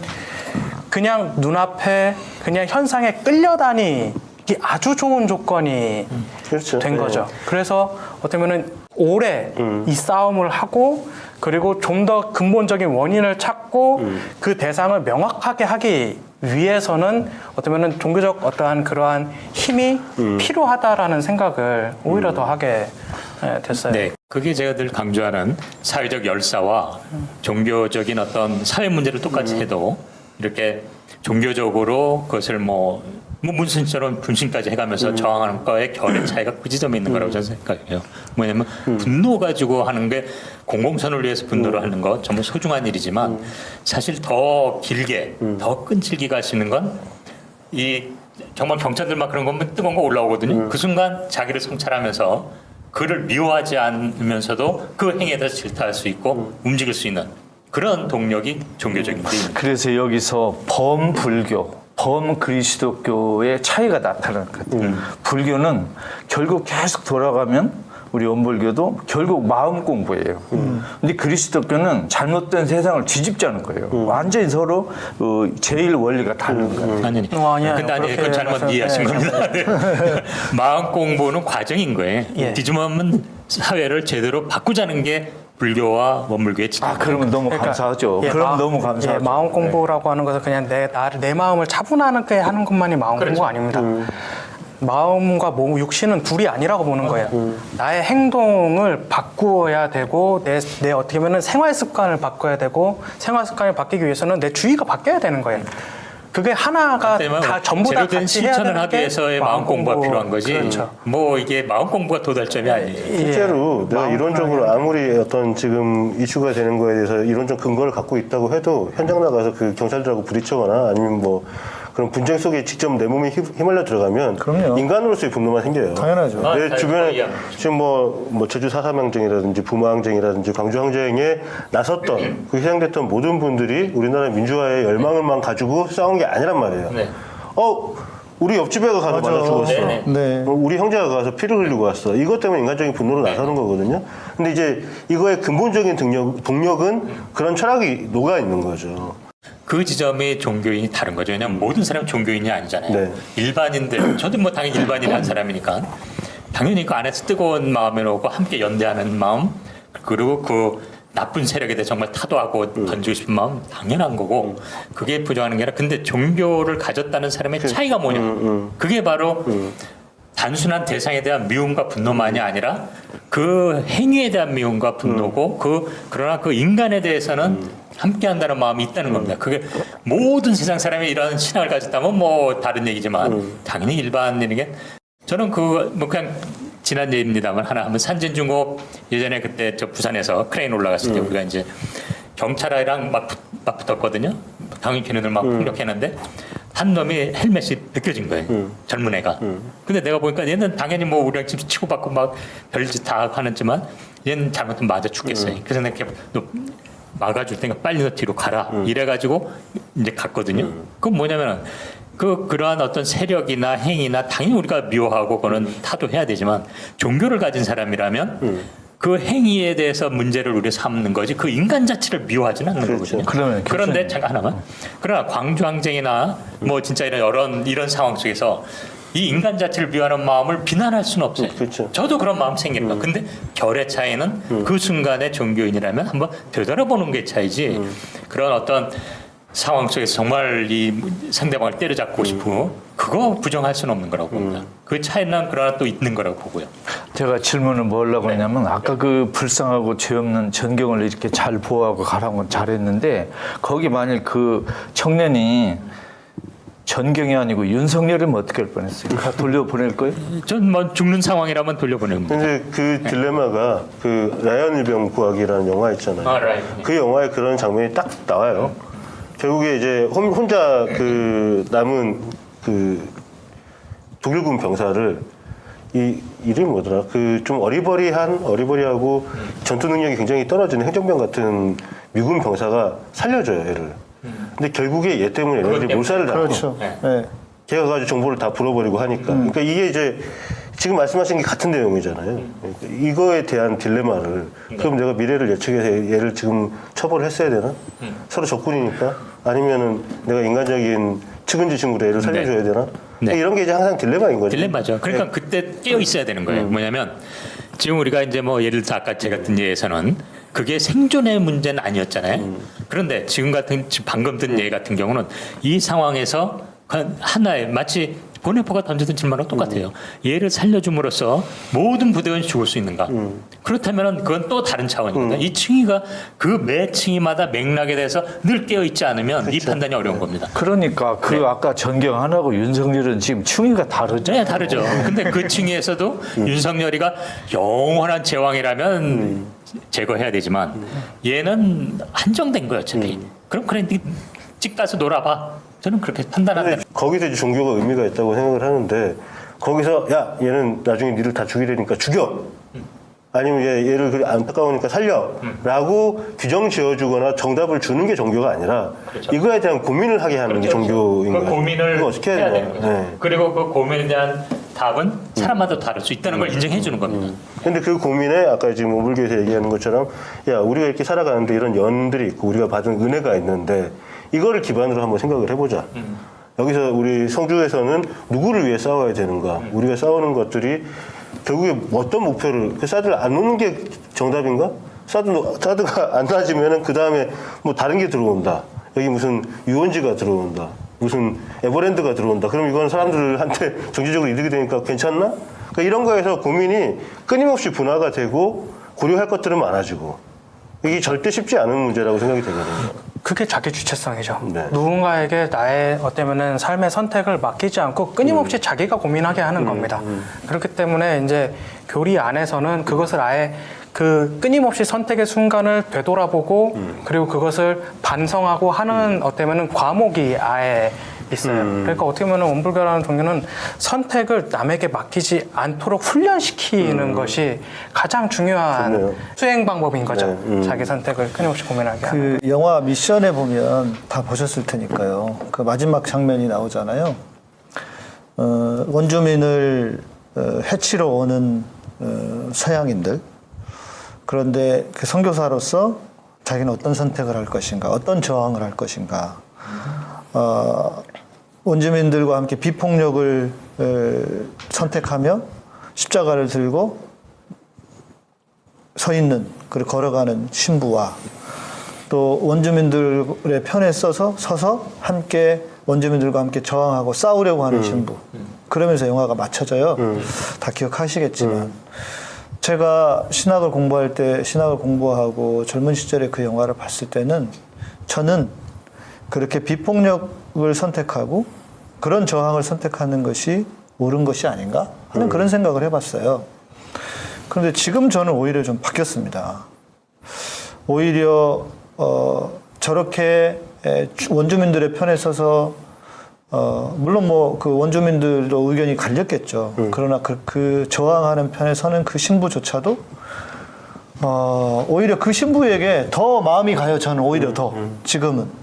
그냥 눈앞에 그냥 현상에 끌려다니기 아주 좋은 조건이 그렇죠. 된 거죠. 그래서 어떻게 보면은 오래 이 싸움을 하고 그리고 좀 더 근본적인 원인을 찾고 그 대상을 명확하게 하기 위해서는 어떻게 보면 종교적 어떠한 그러한 힘이 필요하다라는 생각을 오히려 더 하게 됐어요. 네, 그게 제가 늘 강조하는 사회적 열사와 종교적인 어떤 사회 문제를 똑같이 해도 이렇게 종교적으로 그것을 뭐 문신처럼 분신까지 해가면서 저항하는 거에 결의 차이가 그 지점에 있는 거라고 저는 생각해요. 뭐냐면 분노 가지고 하는 게 공공선을 위해서 분노를 하는 거 정말 소중한 일이지만 사실 더 길게 더 끈질기게 할 수 있는 건 이 정말 경찰들 막 그런 거면 뜨거운 거 올라오거든요. 그 순간 자기를 성찰하면서 그를 미워하지 않으면서도 그 행위에 대해서 질타할 수 있고 움직일 수 있는 그런 동력이 종교적인 힘입니다. 그래서 여기서 범불교, 범그리스도교의 차이가 나타나는 것 같아요. 불교는 결국 계속 돌아가면 우리 원불교도 결국 마음 공부예요. 근데 그리스도교는 잘못된 세상을 뒤집자는 거예요. 완전히 서로 제일 원리가 다른 거예요. 아니, 아니에요. 근데 아니, 그렇게 그건 잘못 말씀- 이해하신 네, 겁니다. 네. 마음 공부는 과정인 거예요. 예. 뒤집으면 사회를 제대로 바꾸자는 게 불교와 원불교의 지금. 그러면 너무 감사하죠. 그럼 너무 감사하죠. 마음 공부라고 하는 것은 그냥 내 마음을 차분하게 하는 것만이 마음 공부가 아닙니다. 마음과 육신은 둘이 아니라고 보는 거예요. 나의 행동을 바꾸어야 되고 내 어떻게 보면 생활 습관을 바꿔야 되고 생활 습관을 바뀌기 위해서는 내 주의가 바뀌어야 되는 거예요. 그게 하나가 다 전부 다 제대로 된 같이 해야 실천을 되는 하기 게 위해서의 마음 공부가 필요한 거지. 그렇죠. 뭐 이게 마음 공부가 도달점이 아니에요. 실제로 내가 이론적으로 아무리 어떤 지금 이슈가 되는 거에 대해서 이론적 근거를 갖고 있다고 해도 현장 나가서 그 경찰들하고 부딪히거나 아니면 뭐 그런 분쟁 속에 직접 내 몸이 휘말려 들어가면 그럼요. 인간으로서의 분노만 생겨요. 당연하죠. 내 주변에 지금 뭐 제주 4.3 항쟁이라든지 부마 항쟁이라든지 광주 항쟁에 나섰던 그 희생됐던 모든 분들이 우리나라 민주화의 열망을만 가지고 싸운 게 아니란 말이에요. 네. 우리 옆집애가 가서 맞아. 맞아 죽었어. 네네. 네. 우리 형제가 가서 피를 흘리고 왔어. 이것 때문에 인간적인 분노로 나서는 거거든요. 근데 이제 이거의 근본적인 동력은 그런 철학이 녹아 있는 거죠. 그 지점이 종교인이 다른 거죠. 왜냐하면 모든 사람이 종교인이 아니잖아요. 네. 일반인들, 저도 뭐 당연히 일반인한 사람이니까 당연히 그 안에서 뜨거운 마음을 오고 함께 연대하는 마음, 그리고 그 나쁜 세력에 대해 정말 타도하고 던지고 싶은 마음 당연한 거고 그게 부정하는 게 아니라 근데 종교를 가졌다는 사람의 차이가 뭐냐. 그게 바로 단순한 대상에 대한 미움과 분노만이 아니라 그 행위에 대한 미움과 분노고 그러나 그 인간에 대해서는 함께 한다는 마음이 있다는 겁니다. 그게 모든 세상 사람이 이런 신앙을 가졌다면 뭐 다른 얘기지만 당연히 일반인에게 저는 뭐 그냥 지난 얘기입니다만 하나 하면 산진중고 예전에 그때 저 부산에서 크레인 올라갔을 때 우리가 이제 경찰이랑 막 붙었거든요. 당연히 걔네들 막 폭력했는데 한 놈이 헬멧이 벗겨진 거예요. 젊은 애가. 근데 내가 보니까 얘는 당연히 뭐 우리랑 지금 치고받고 막 별짓 다 하는지만 얘는 잘못하면 맞아 죽겠어요. 그래서 내가 이렇게 너 막아줄 테니까 빨리 너 뒤로 가라. 이래가지고 이제 갔거든요. 그건 뭐냐면은 그러한 어떤 세력이나 행위나 당연히 우리가 미워하고 그거는 타도해야 되지만 종교를 가진 사람이라면 그 행위에 대해서 문제를 우리가 삼는 거지 그 인간 자체를 미워하지는 않는 거거든요. 그런데 잠깐 하나만. 그러나 광주 항쟁이나 뭐 진짜 이런 상황 속에서 이 인간 자체를 미워하는 마음을 비난할 수는 없어요. 그렇죠. 저도 그런 마음 생깁니다. 근데 결의 차이는 그 순간에 종교인이라면 한번 되돌아보는 게 차이지 그런 어떤 상황 속에서 정말 이 상대방을 때려잡고 싶고 그거 부정할 수는 없는 거라고 봅니다. 그 차이는 그러나 또 있는 거라고 보고요. 제가 질문을 뭐 하려고 했냐면 아까 그 불쌍하고 죄 없는 전경을 이렇게 잘 보호하고 가라는 건 잘했는데 거기 만일 그 청년이 전경이 아니고 윤석열이면 어떻게 할 뻔했어요? 다 돌려보낼 거예요? 전 뭐 죽는 상황이라면 돌려보냅니다. 근데 그 딜레마가 그 라이언 일병 구하기라는 영화 있잖아요. 라이언. 그 영화에 그런 장면이 딱 나와요. 결국에 이제 혼자 그 남은 그 독일군 병사를 이름이 뭐더라? 그 좀 어리버리하고 전투 능력이 굉장히 떨어지는 행정병 같은 미군 병사가 살려줘요, 얘를. 근데 결국에 얘 때문에 얘네들이 몰살을 당해요. 그렇죠. 네. 네. 걔가 가지고 정보를 다 불어버리고 하니까. 그러니까 이게 이제 지금 말씀하신 게 같은 내용이잖아요. 그러니까 이거에 대한 딜레마를 그럼 내가 미래를 예측해서 얘를 지금 처벌을 했어야 되나? 서로 적군이니까 아니면은 내가 인간적인 측은지심으로 애를 살려줘야 되나? 네. 이런 게 이제 항상 딜레마인 거죠. 딜레마죠. 그러니까 그때 깨어 있어야 되는 거예요. 뭐냐면 지금 우리가 이제 뭐 예를 들어 아까 제가 든 예에서는 그게 생존의 문제는 아니었잖아요. 그런데 지금 방금 든 예 같은 경우는 이 상황에서 하나의 마치 보네포가 던져든 질문하고 똑같아요. 얘를 살려줌으로써 모든 부대원이 죽을 수 있는가? 그렇다면 그건 또 다른 차원입니다. 이 층위가 그 매 층위마다 맥락에 대해서 늘 깨어 있지 않으면 이 판단이 어려운 겁니다. 그러니까 그 아까 전경환하고 윤석열은 지금 충의가 다르죠. 네, 다르죠. 근데 그 층위에서도 윤석열이가 영원한 제왕이라면 제거해야 되지만 얘는 한정된 거예요, 어차피. 그럼 그래, 집 가서 놀아봐. 저는 그렇게 판단한다. 거기서 이제 종교가 의미가 있다고 생각을 하는데 거기서 야 얘는 나중에 니를 다 죽이려니까 죽여. 아니면 얘를 안타까우니까 살려라고 규정 지어주거나 정답을 주는 게 종교가 아니라 그렇죠. 이거에 대한 고민을 하게 하는 게 종교인 거예요. 그 고민을 그거 어떻게 해야 해야 되는 되나? 거죠. 네. 그리고 그 고민에 대한 답은 사람마다 다를 수 있다는 걸 인정해 주는 겁니다. 근데 그 고민에 아까 지금 오불교에서 얘기하는 것처럼 야 우리가 이렇게 살아가는데 이런 연들이 있고 우리가 받은 은혜가 있는데 이거를 기반으로 한번 생각을 해보자. 여기서 우리 성주에서는 누구를 위해 싸워야 되는가? 우리가 싸우는 것들이 결국에 어떤 목표를 사드를 안 놓는 게 정답인가? 사드가 안 놔지면은 그 다음에 뭐 다른 게 들어온다. 여기 무슨 유원지가 들어온다. 무슨 에버랜드가 들어온다. 그럼 이건 사람들한테 정치적으로 이득이 되니까 괜찮나? 그러니까 이런 거에서 고민이 끊임없이 분화가 되고 고려할 것들은 많아지고 이게 절대 쉽지 않은 문제라고 생각이 되거든요. 그게 자기 주체성이죠. 네. 누군가에게 나의 어때면은 삶의 선택을 맡기지 않고 끊임없이 자기가 고민하게 하는 겁니다. 그렇기 때문에 이제 교리 안에서는 그것을 아예 그 끊임없이 선택의 순간을 되돌아보고 그리고 그것을 반성하고 하는 어때면은 과목이 아예 있어요. 그러니까 어떻게 보면 원불교라는 종교는 선택을 남에게 맡기지 않도록 훈련시키는 것이 가장 중요한 좋네요. 수행 방법인 거죠. 네, 자기 선택을 끊임없이 고민하게 하는. 그 영화 미션에 보면 다 보셨을 테니까요. 그 마지막 장면이 나오잖아요. 원주민을 해치러 오는 서양인들. 그런데 그 선교사로서 자기는 어떤 선택을 할 것인가, 어떤 저항을 할 것인가. 원주민들과 함께 비폭력을 선택하며 십자가를 들고 서 있는, 그리고 걸어가는 신부와 또 원주민들의 편에 서서 함께 원주민들과 함께 저항하고 싸우려고 하는 신부. 그러면서 영화가 맞춰져요. 다 기억하시겠지만. 제가 신학을 공부할 때, 신학을 공부하고 젊은 시절에 그 영화를 봤을 때는 저는 그렇게 비폭력을 선택하고 그런 저항을 선택하는 것이 옳은 것이 아닌가 하는 그런 생각을 해봤어요. 그런데 지금 저는 오히려 좀 바뀌었습니다. 오히려 저렇게 원주민들의 편에 서서 물론 뭐 그 원주민들도 의견이 갈렸겠죠. 그러나 그 저항하는 편에 서는 그 신부조차도 오히려 그 신부에게 더 마음이 가요. 저는 오히려 더 지금은.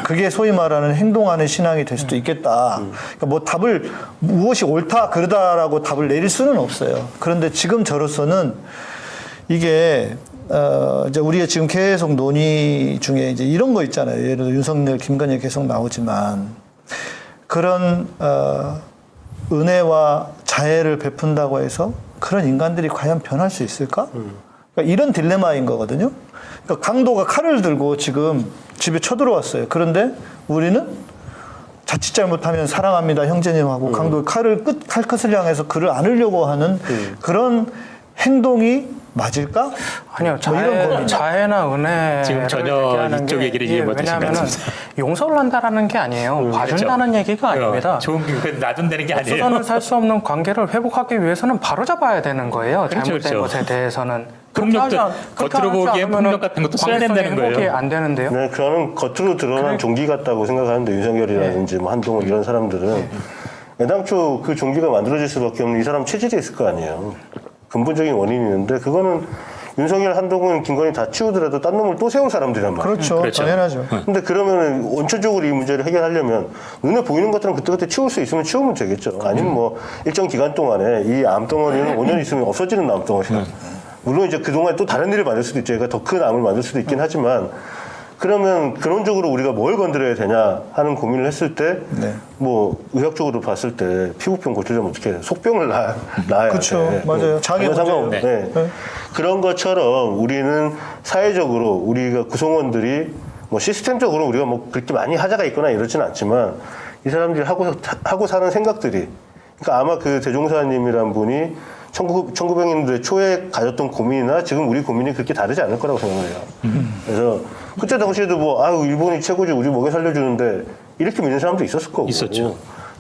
그게 소위 말하는 행동하는 신앙이 될 수도 있겠다. 그러니까 뭐 답을 무엇이 옳다 그러다라고 답을 내릴 수는 없어요. 그런데 지금 저로서는 이게 이제 우리가 지금 계속 논의 중에 이제 이런 거 있잖아요. 예를 들어 윤석열, 김건희 계속 나오지만 그런 은혜와 자애를 베푼다고 해서 그런 인간들이 과연 변할 수 있을까? 그러니까 이런 딜레마인 거거든요. 그러니까 강도가 칼을 들고 지금 집에 쳐들어왔어요. 그런데 우리는 자칫 잘못하면 사랑합니다 형제님하고 강도의 칼끝을 향해서 그를 안으려고 하는 그런 행동이 맞을까? 아니요, 뭐 이런 고민. 자해나 은혜 지금 전혀 이쪽 얘기를 이해 못하신 것 왜냐하면 같습니다. 용서를 한다라는 게 아니에요. 봐준다는 얘기가 아닙니다. 좋은 놔둔다는 게 아니에요. 없어서는 살 수 없는 관계를 회복하기 위해서는 바로 잡아야 되는 거예요. 그렇죠, 잘못된 그렇죠. 것에 대해서는. 폭력도 겉으로 보기엔 폭력 같은 것도 써야 된다는 거예요. 회복이 안 되는데요. 네, 저는 겉으로 드러난 종기 같다고 생각하는데 윤석열이라든지 뭐 한동훈 이런 사람들은 애당초 그 종기가 만들어질 수밖에 없는 이 사람 체질이 있을 거 아니에요. 근본적인 원인이 있는데 그거는 윤석열, 한동훈, 김건희 다 치우더라도 딴 놈을 또 세울 사람들이란 말이에요. 그렇죠. 그렇죠. 당연하죠. 근데 그러면은 원초적으로 이 문제를 해결하려면 눈에 보이는 것들은 그때그때 치울 수 있으면 치우면 되겠죠. 아니면 뭐 일정 기간 동안에 이 암덩어리는 5년 있으면 없어지는 암덩어리야. 물론 이제 그동안 또 다른 일을 만들 수도 있죠. 그러니까 더 큰 암을 만들 수도 있긴 하지만 그러면 근원적으로 우리가 뭘 건드려야 되냐 하는 고민을 했을 때 뭐 의학적으로 봤을 때 피부병 고치려면 어떻게 해요? 속병을 낳아야 그렇죠. 돼. 맞아요. 자기 전혀 상관없네. 문제예요. 네. 그런 것처럼 우리는 사회적으로 우리가 구성원들이 뭐 시스템적으로 우리가 뭐 그렇게 많이 하자가 있거나 이러지는 않지만 이 사람들이 하고 사는 생각들이 그러니까 아마 그 대종사님이란 분이 1900년대 초에 가졌던 고민이나 지금 우리 고민이 그렇게 다르지 않을 거라고 생각을 해요. 그래서 그때 당시에도 뭐 아유 일본이 최고지 우리 먹여 살려주는데 이렇게 믿는 사람도 있었을 거고. 있었죠.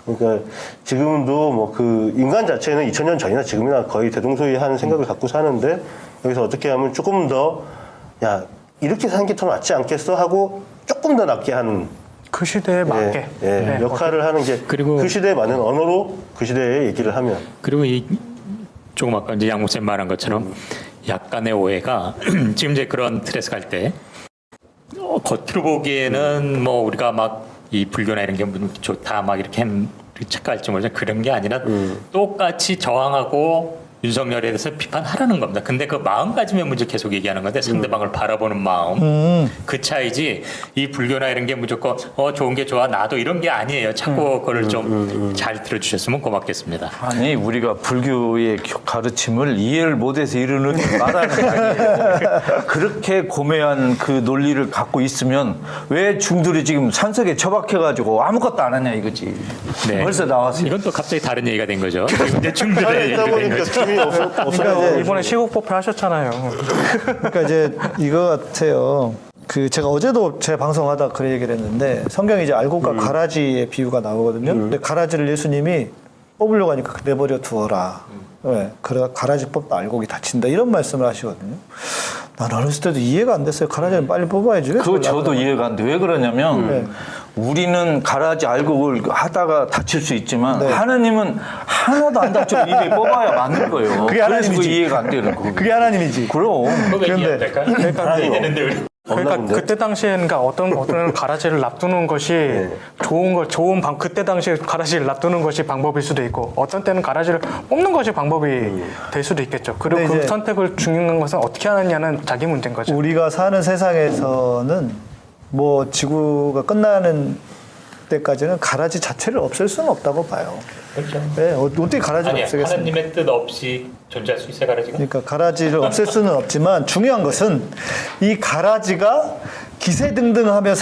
그러니까 지금도 뭐 그 인간 자체는 2000년 전이나 지금이나 거의 대동소이하는 생각을 갖고 사는데 여기서 어떻게 하면 조금 더 야 이렇게 사는 게 더 낫지 않겠어 하고 조금 더 낫게 하는 그 시대에 맞게 역할을 하는 게 그리고 그 시대에 맞는 언어로 그 시대의 얘기를 하면 그리고 조금 아까 이제 양 목사님 말한 것처럼 약간의 오해가 지금 이제 그런 틀에서 갈 때 겉으로 보기에는 뭐 우리가 막 이 불교나 이런 게 좋다 막 이렇게 착각할지 모르지만 그런 게 아니라 똑같이 저항하고 윤석열에 대해서 비판하라는 겁니다. 근데 그 마음가짐의 문제 계속 얘기하는 건데 상대방을 바라보는 마음 그 차이지 이 불교나 이런 게 무조건 좋은 게 좋아 나도 이런 게 아니에요. 자꾸 그걸 좀 잘 들어주셨으면 고맙겠습니다. 아니 우리가 불교의 가르침을 이해를 못해서 이러는 말하는 게 아니에요. 그렇게 고매한 그 논리를 갖고 있으면 왜 중들이 지금 산속에 처박혀가지고 아무것도 안 하냐 이거지. 네. 벌써 나왔어요. 이건 또 갑자기 다른 얘기가 된 거죠. 지금 이제 중들의 있다 얘기가 된 보니까 거죠. 힘이 없어요. 이번에 시국법회 하셨잖아요. 그러니까 이제 이거 같아요. 그 제가 어제도 제 방송하다 그런 얘기를 했는데 성경에 이제 알곡과 가라지의 비유가 나오거든요. 근데 가라지를 예수님이 뽑으려고 하니까 내버려 두어라. 네, 그래 가라지 뽑다 알곡이 다친다 이런 말씀을 하시거든요. 난 어렸을 때도 이해가 안 됐어요. 가라지는 빨리 뽑아야지. 그거 저도 이해가 안 돼. 왜 그러냐면 네. 우리는 가라지 알곡을 하다가 다칠 수 있지만 네. 하느님은 하나도 안 다쳐 입에 뽑아야 맞는 거예요. 그게 그래서 하나님이지. 그 이해가 안 되는 거고. 그게 하나님이지. 그럼. 그거 그런데 얘기해야 될까요? 이해되는데 우리. 그러니까 없나 본데? 그때 당시에는 그러니까 어떤 가라지를 놔두는 것이 그때 당시에 가라지를 놔두는 것이 방법일 수도 있고 어떤 때는 가라지를 뽑는 것이 방법이 될 수도 있겠죠. 그리고 근데 그 이제 선택을 중요한 것은 어떻게 하느냐는 자기 문제인 거죠. 우리가 사는 세상에서는 뭐 지구가 끝나는 때까지는 가라지 자체를 없앨 수는 없다고 봐요. 그렇죠. 네, 어떻게 가라지를 아니 없애겠습니까? 하나님의 뜻 없이 존재할 수 있어요, 가라지가? 그러니까 가라지를 없앨 수는 없지만 중요한 것은 이 가라지가 기세등등하며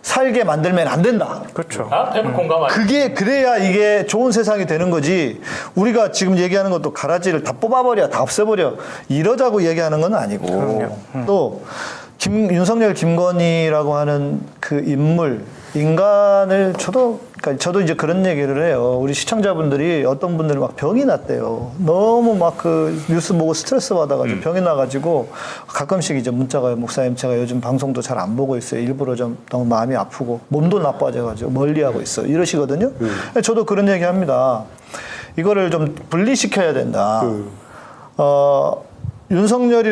살게 만들면 안 된다. 그렇죠. 아, 100% 공감하죠. 그래야 이게 좋은 세상이 되는 거지. 우리가 지금 얘기하는 것도 가라지를 다 뽑아버려, 다 없애버려 이러자고 얘기하는 건 아니고. 또 윤석열, 김건희라고 하는 그 인간을 그러니까 저도 이제 그런 얘기를 해요. 우리 시청자분들이 어떤 분들이 막 병이 났대요. 너무 막 그 뉴스 보고 스트레스 받아가지고 병이 나가지고 가끔씩 이제 문자가 목사님 제가 요즘 방송도 잘 안 보고 있어요. 일부러 좀 너무 마음이 아프고 몸도 나빠져가지고 멀리하고 있어. 이러시거든요. 저도 그런 얘기 합니다. 이거를 좀 분리시켜야 된다. 윤석열,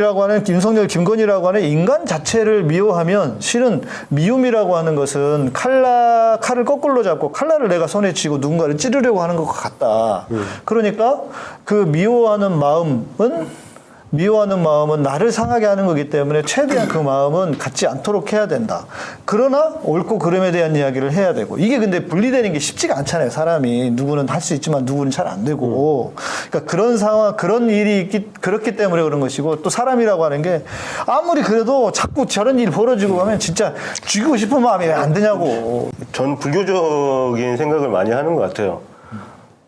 김건희라고 하는 인간 자체를 미워하면 실은 미움이라고 하는 것은 칼을 거꾸로 잡고 칼날을 내가 손에 쥐고 누군가를 찌르려고 하는 것과 같다. 그러니까 그 미워하는 마음은 나를 상하게 하는 거기 때문에 최대한 그 마음은 갖지 않도록 해야 된다. 그러나 옳고 그름에 대한 이야기를 해야 되고 이게 근데 분리되는 게 쉽지가 않잖아요. 사람이 누구는 할 수 있지만 누구는 잘 안 되고 그러니까 그런 상황 그런 일이 그렇기 때문에 그런 것이고 또 사람이라고 하는 게 아무리 그래도 자꾸 저런 일이 벌어지고 하면 진짜 죽이고 싶은 마음이 왜 안 드냐고. 전 불교적인 생각을 많이 하는 것 같아요.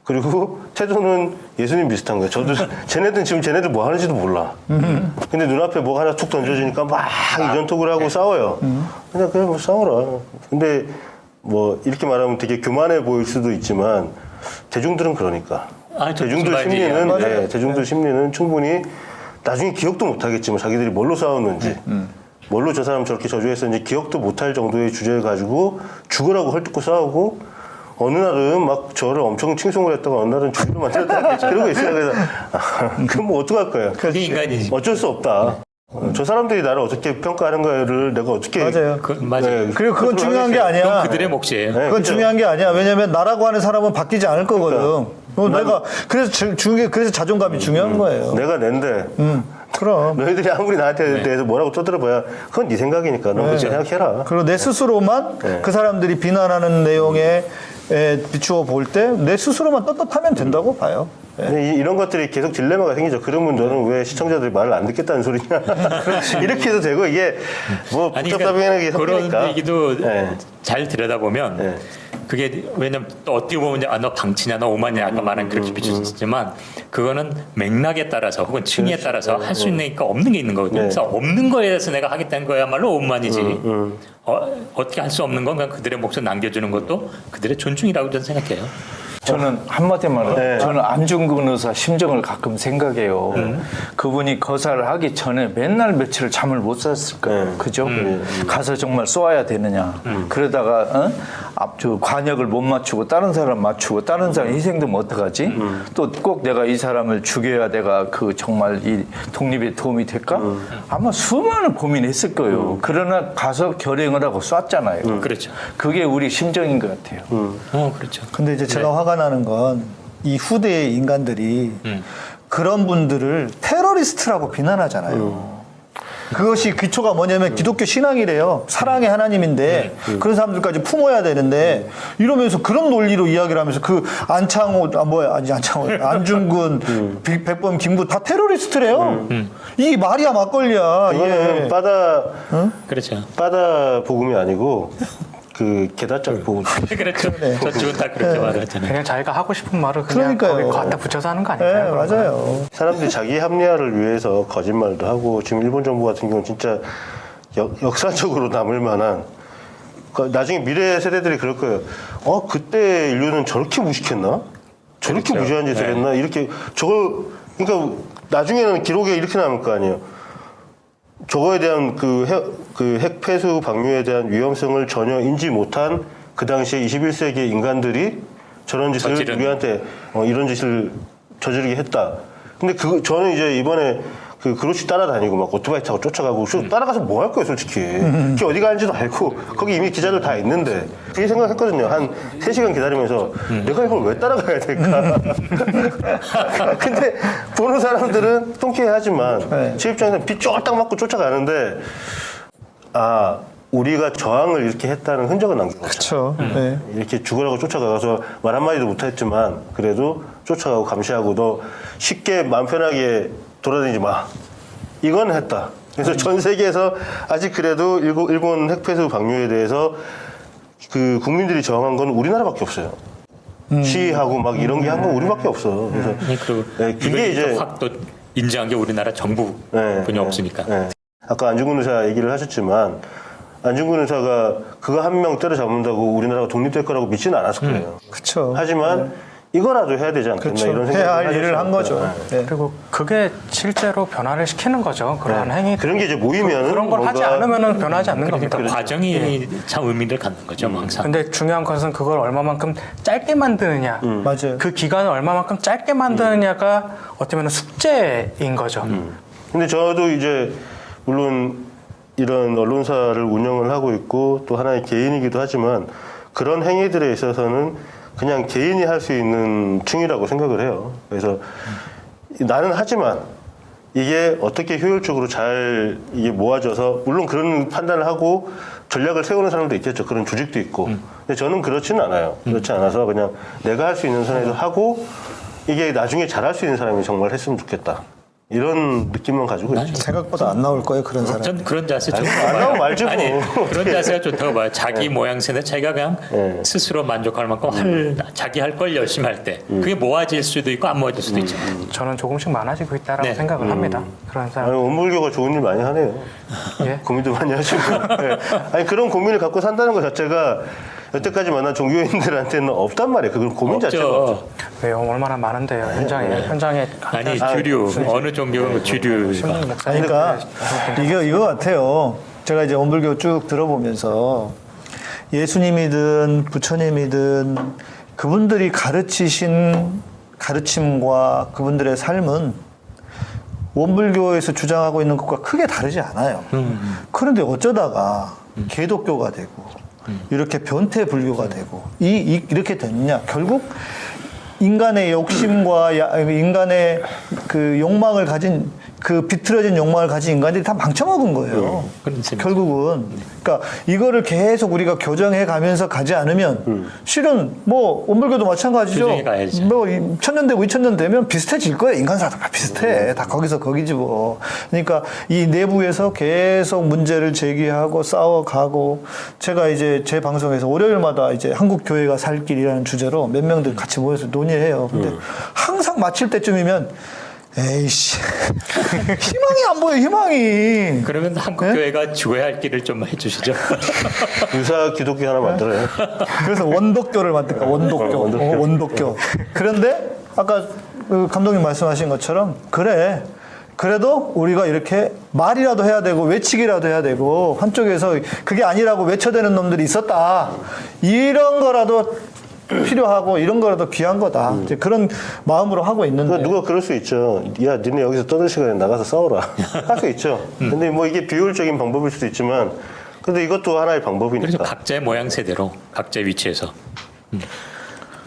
그리고 태도는 예수님 비슷한 거예요. 저도 쟤네들 뭐 하는지도 몰라. 근데 눈앞에 뭐 하나 툭 던져주니까 막 이전톡을 하고 싸워요. 그냥 뭐 싸워라. 근데 뭐 이렇게 말하면 되게 교만해 보일 수도 있지만 대중들은 그러니까. 대중들 심리는 충분히 나중에 기억도 못 하겠지만 자기들이 뭘로 싸웠는지 뭘로 저 사람 저렇게 저주했었는지 기억도 못할 정도의 주제를 가지고 죽으라고 헐뜯고 싸우고 어느 날은 막 저를 엄청 칭송을 했다가 어느 날은 죽이로 만들었다 그러고 있어요. 그래서 그럼 뭐 어떡할 거예요? 그게 인간이지. 어쩔 수 없다. 저 사람들이 나를 어떻게 평가하는 거를 내가 어떻게 맞아요. 맞아요. 그리고 그건 중요한 게 아니야. 그건 그들의 몫이에요. 그건 그렇죠. 중요한 게 아니야. 왜냐면 나라고 하는 사람은 바뀌지 않을 거거든. 내가 그래서 자존감이 중요한 거예요. 내가 낸데 그럼. 너희들이 아무리 나한테 대해서 뭐라고 떠들어봐야 그건 네 생각이니까 너 그렇게 생각해라. 그리고 내 스스로만 그 사람들이 비난하는 내용에 비추어 볼 때 내 스스로만 떳떳하면 된다고 봐요. 근데 이런 것들이 계속 딜레마가 생기죠. 그러면 너는 왜 시청자들이 말을 안 듣겠다는 소리냐. 이렇게 해도 되고 이게 뭐 복잡하게 게 그런 섞이니까. 얘기도 잘 들여다보면 그게 왜냐면 또 어떻게 보면 너 방치냐 너 오만이냐 아까 말한 그렇게 비출 수 있지만 그거는 맥락에 따라서 혹은 층위에 따라서 할 수 있는 게 없는 게 있는 거거든요. 그래서 없는 거에 대해서 내가 하겠다는 거야말로 오만이지. 어떻게 할 수 없는 건 그냥 그들의 몫을 남겨주는 것도 그들의 존중이라고 저는 생각해요. 저는 한마디 말로 저는 안중근 의사 심정을 가끔 생각해요. 그분이 거사를 하기 전에 맨날 며칠을 잠을 못 잤을 거예요. 그죠? 가서 정말 쏘아야 되느냐. 그러다가 저 관역을 못 맞추고 다른 사람 맞추고 다른 사람 희생되면 어떡하지? 또 꼭 내가 이 사람을 죽여야 내가 그 정말 이 독립에 도움이 될까? 아마 수많은 고민했을 거예요. 그러나 가서 결행을 하고 쐈잖아요. 그렇죠. 그게 우리 심정인 것 같아요. 그렇죠. 근데 이제 제가 화가 나는 건 이 후대의 인간들이 그런 분들을 테러리스트라고 비난하잖아요. 그것이 기초가 뭐냐면 기독교 신앙이래요. 사랑의 하나님인데 그런 사람들까지 품어야 되는데 이러면서 그런 논리로 이야기를 하면서 그 안중근, 백범, 김구 다 테러리스트래요. 이게 말이야 막걸리야. 이거는 그렇죠. 빠다 복음이 아니고 그 게다짝 복음. 그렇죠. 저쪽은 다 그렇게 말하잖아요. 그냥 자기가 하고 싶은 말을 그냥 그러니까요. 거기 갖다 붙여서 하는 거 네, 아닐까요? 맞아요. 사람들이 자기 합리화를 위해서 거짓말도 하고 지금 일본 정부 같은 경우는 진짜 역사적으로 남을 만한 나중에 미래 세대들이 그럴 거예요. 그때 인류는 저렇게 무식했나? 저렇게 그렇죠. 무지한 짓을 했나? 이렇게 그러니까 나중에는 기록에 이렇게 남을 거 아니에요. 저거에 대한 핵 폐수 방류에 대한 위험성을 전혀 인지 못한 그 당시에 21세기 인간들이 저런 짓을 우리한테 이런 짓을 저지르게 했다. 근데 저는 이제 이번에 그 그로시 따라다니고 막 오토바이 타고 쫓아가고 따라가서 뭐 할 거예요 솔직히. 그게 어디 가는지도 알고 거기 이미 기자들 다 있는데 그게 생각했거든요. 한 3시간 기다리면서 내가 이걸 왜 따라가야 될까. 근데 보는 사람들은 통쾌해하지만 제 입장에서는 비 쫄딱 맞고 쫓아가는데 아 우리가 저항을 이렇게 했다는 흔적은 남긴 거죠. 그렇죠. 네. 이렇게 죽으라고 쫓아가서 말 한마디도 못했지만 그래도 쫓아가고 감시하고 너 쉽게 마음 편하게 돌아다니지 마. 이건 했다. 그래서 전 세계에서 아직 그래도 일본 핵폐수 방류에 대해서 그 국민들이 저항한 건 우리나라밖에 없어요. 시위하고 막 이런 게 한 건 우리밖에 없어. 그래서 그리고 그게 이제 확 또 인정한 게 우리나라 정부뿐이 없으니까. 아까 안중근 의사 얘기를 하셨지만 안중근 의사가 그거 한 명 때려잡는다고 우리나라가 독립될 거라고 믿지는 않았을 거예요. 그렇죠. 하지만 이거라도 해야 되지 않겠나 그렇죠. 이런 생각을 해야 할 하셨으니까. 일을 한 거죠. 네. 그리고 그게 실제로 변화를 시키는 거죠. 그러한 행위. 그런 게 이제 모이면 그런 걸 하지 않으면 변하지 않는 겁니다. 그러니까 과정이 참 의미를 갖는 거죠, 뭐 항상. 근데 중요한 것은 그걸 얼마만큼 짧게 만드느냐. 맞아요. 그 기간을 얼마만큼 짧게 만드느냐가 어떻게 보면 숙제인 거죠. 근데 저도 이제 물론 이런 언론사를 운영을 하고 있고 또 하나의 개인이기도 하지만 그런 행위들에 있어서는 그냥 개인이 할 수 있는 층이라고 생각을 해요. 그래서 나는 하지만 이게 어떻게 효율적으로 잘 이게 모아져서 물론 그런 판단을 하고 전략을 세우는 사람도 있겠죠. 그런 조직도 있고. 근데 저는 그렇지는 않아요. 그렇지 않아서 그냥 내가 할 수 있는 선에서 하고 이게 나중에 잘할 수 있는 사람이 정말 했으면 좋겠다. 이런 느낌만 가지고 있죠. 생각보다 안 나올 거예요, 그런 사람. 전 그런 자세 좀 안 나오면 말지 뭐. 아니 그런 자세가 좋다고 봐요. 자기 모양새는 자기가 그냥 스스로 만족할 만큼 자기 할 걸 열심히 할 때 그게 모아질 수도 있고 안 모아질 수도 있잖아요. 저는 조금씩 많아지고 있다라고 네. 생각을 합니다. 그런 사람. 아니, 원불교가 좋은 일 많이 하네요. 예? 고민도 많이 하시고. 네. 아니, 그런 고민을 갖고 산다는 것 자체가 여태까지 만난 종교인들한테는 없단 말이에요. 그건 고민 자체가 없죠. 왜요? 얼마나 많은데요. 현장에 아니 주류 어느 종교 주류가 그러니까 이거 같아요. 제가 이제 원불교 쭉 들어보면서 예수님이든 부처님이든 그분들이 가르치신 가르침과 그분들의 삶은 원불교에서 주장하고 있는 것과 크게 다르지 않아요. 그런데 어쩌다가 개독교가 되고 이렇게 변태 불교가 되고 이렇게 됐냐? 결국 인간의 욕심과 인간의 그 욕망을 가진 그 비틀어진 욕망을 가진 인간들이 다 망쳐먹은 거예요. 그런 셈이죠. 결국은 그러니까 이거를 계속 우리가 교정해 가면서 가지 않으면 실은 뭐 원불교도 마찬가지죠. 교정해 가야죠. 뭐 1000년 되고 2000년 되면 비슷해질 거예요. 인간사도 다 비슷해. 다 거기서 거기지 뭐. 그러니까 이 내부에서 계속 문제를 제기하고 싸워가고 제가 이제 제 방송에서 월요일마다 이제 한국 교회가 살 길이라는 주제로 몇 명들 같이 모여서 논의해요. 근데 항상 마칠 때쯤이면 에이씨 희망이 안 보여 희망이. 그러면 한국 교회가 죽어야 할 길을 좀 해주시죠. 유사 기독교 하나 만들어요. 그래서 원독교를 만들까 원독교. 원독교. 그런데 아까 그 감독님 말씀하신 것처럼 그래. 그래도 우리가 이렇게 말이라도 해야 되고 외치기라도 해야 되고 한쪽에서 그게 아니라고 외쳐대는 놈들이 있었다. 이런 거라도 필요하고 이런 거라도 귀한 거다. 이제 그런 마음으로 하고 있는데. 누가 그럴 수 있죠. 야, 니네 여기서 떠들 시간에 나가서 싸워라. 할 수 있죠. 근데 뭐 이게 비효율적인 방법일 수도 있지만, 근데 이것도 하나의 방법이니까. 그래서 각자의 모양새대로 각자의 위치에서.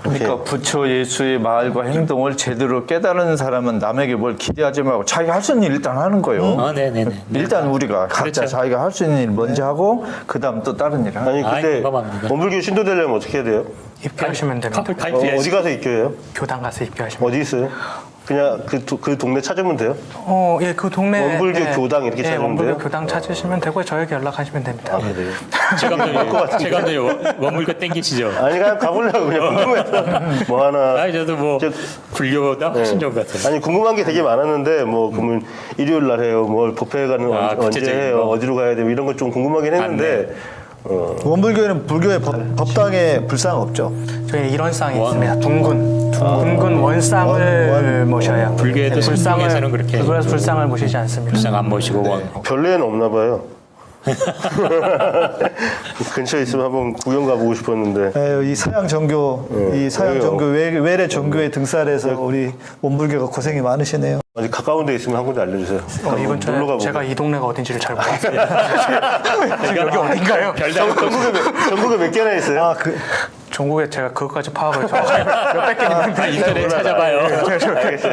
그러니까 부처 예수의 말과 행동을 제대로 깨달은 사람은 남에게 뭘 기대하지 말고 자기가 할 수 있는 일 일단 하는 거예요. 네네네. 일단 우리가 각자 그렇죠. 자기가 할 수 있는 일 먼저 하고 그다음 또 다른 일 하고. 아니, 근데 공감합니다. 원불교 신도 되려면 어떻게 해야 돼요? 입교하시면 됩니다. 어디 가서 입교해요? 교당 가서 입교하시면 어디 있어요? 그냥 그 동네 찾으면 돼요? 예, 그 동네 원불교 교당 이렇게 찾으면 원불교 돼요? 교당 찾으시면 되고 저에게 연락하시면 됩니다. 그래요? 제감독님 원물교 땡기시죠? 아니, 그냥 가보려고 그냥 궁금해서. 뭐 하나. 아니 저도 뭐 불교보다 훨씬 좋은 것 같아요. 아니, 궁금한 게 되게 많았는데, 뭐, 그러면 일요일 날 해요. 뭘 법회 가는 언제 구체적인 해요? 거. 어디로 가야 돼요? 이런 거 좀 궁금하긴 했는데, 원불교에는 불교의 법당에 불상 없죠. 저희는 이런 쌍이 있습니다. 둥근 원상을 모셔야. 불교에도 신통에서는 그렇게 불교에서 불상을 모시지 않습니다. 불상 안 모시고 원. 별내는 없나 봐요. 근처에 있으면 한번 구경 가보고 싶었는데. 이 서양 종교, 이 서양 종교 외래 종교의 등살에서 우리 원불교가 고생이 많으시네요. 아직 가까운 데 있으면 한 군데 알려주세요. 이번 놀러 주에 가보고. 제가 이 동네가 어딘지를 잘 모르겠어요. 지금 여기 어딘가요? 전국에 몇 개나 있어요? 아, 전국에 제가 그것까지 파악을 몇백 개 있는데 인터넷 찾아봐요.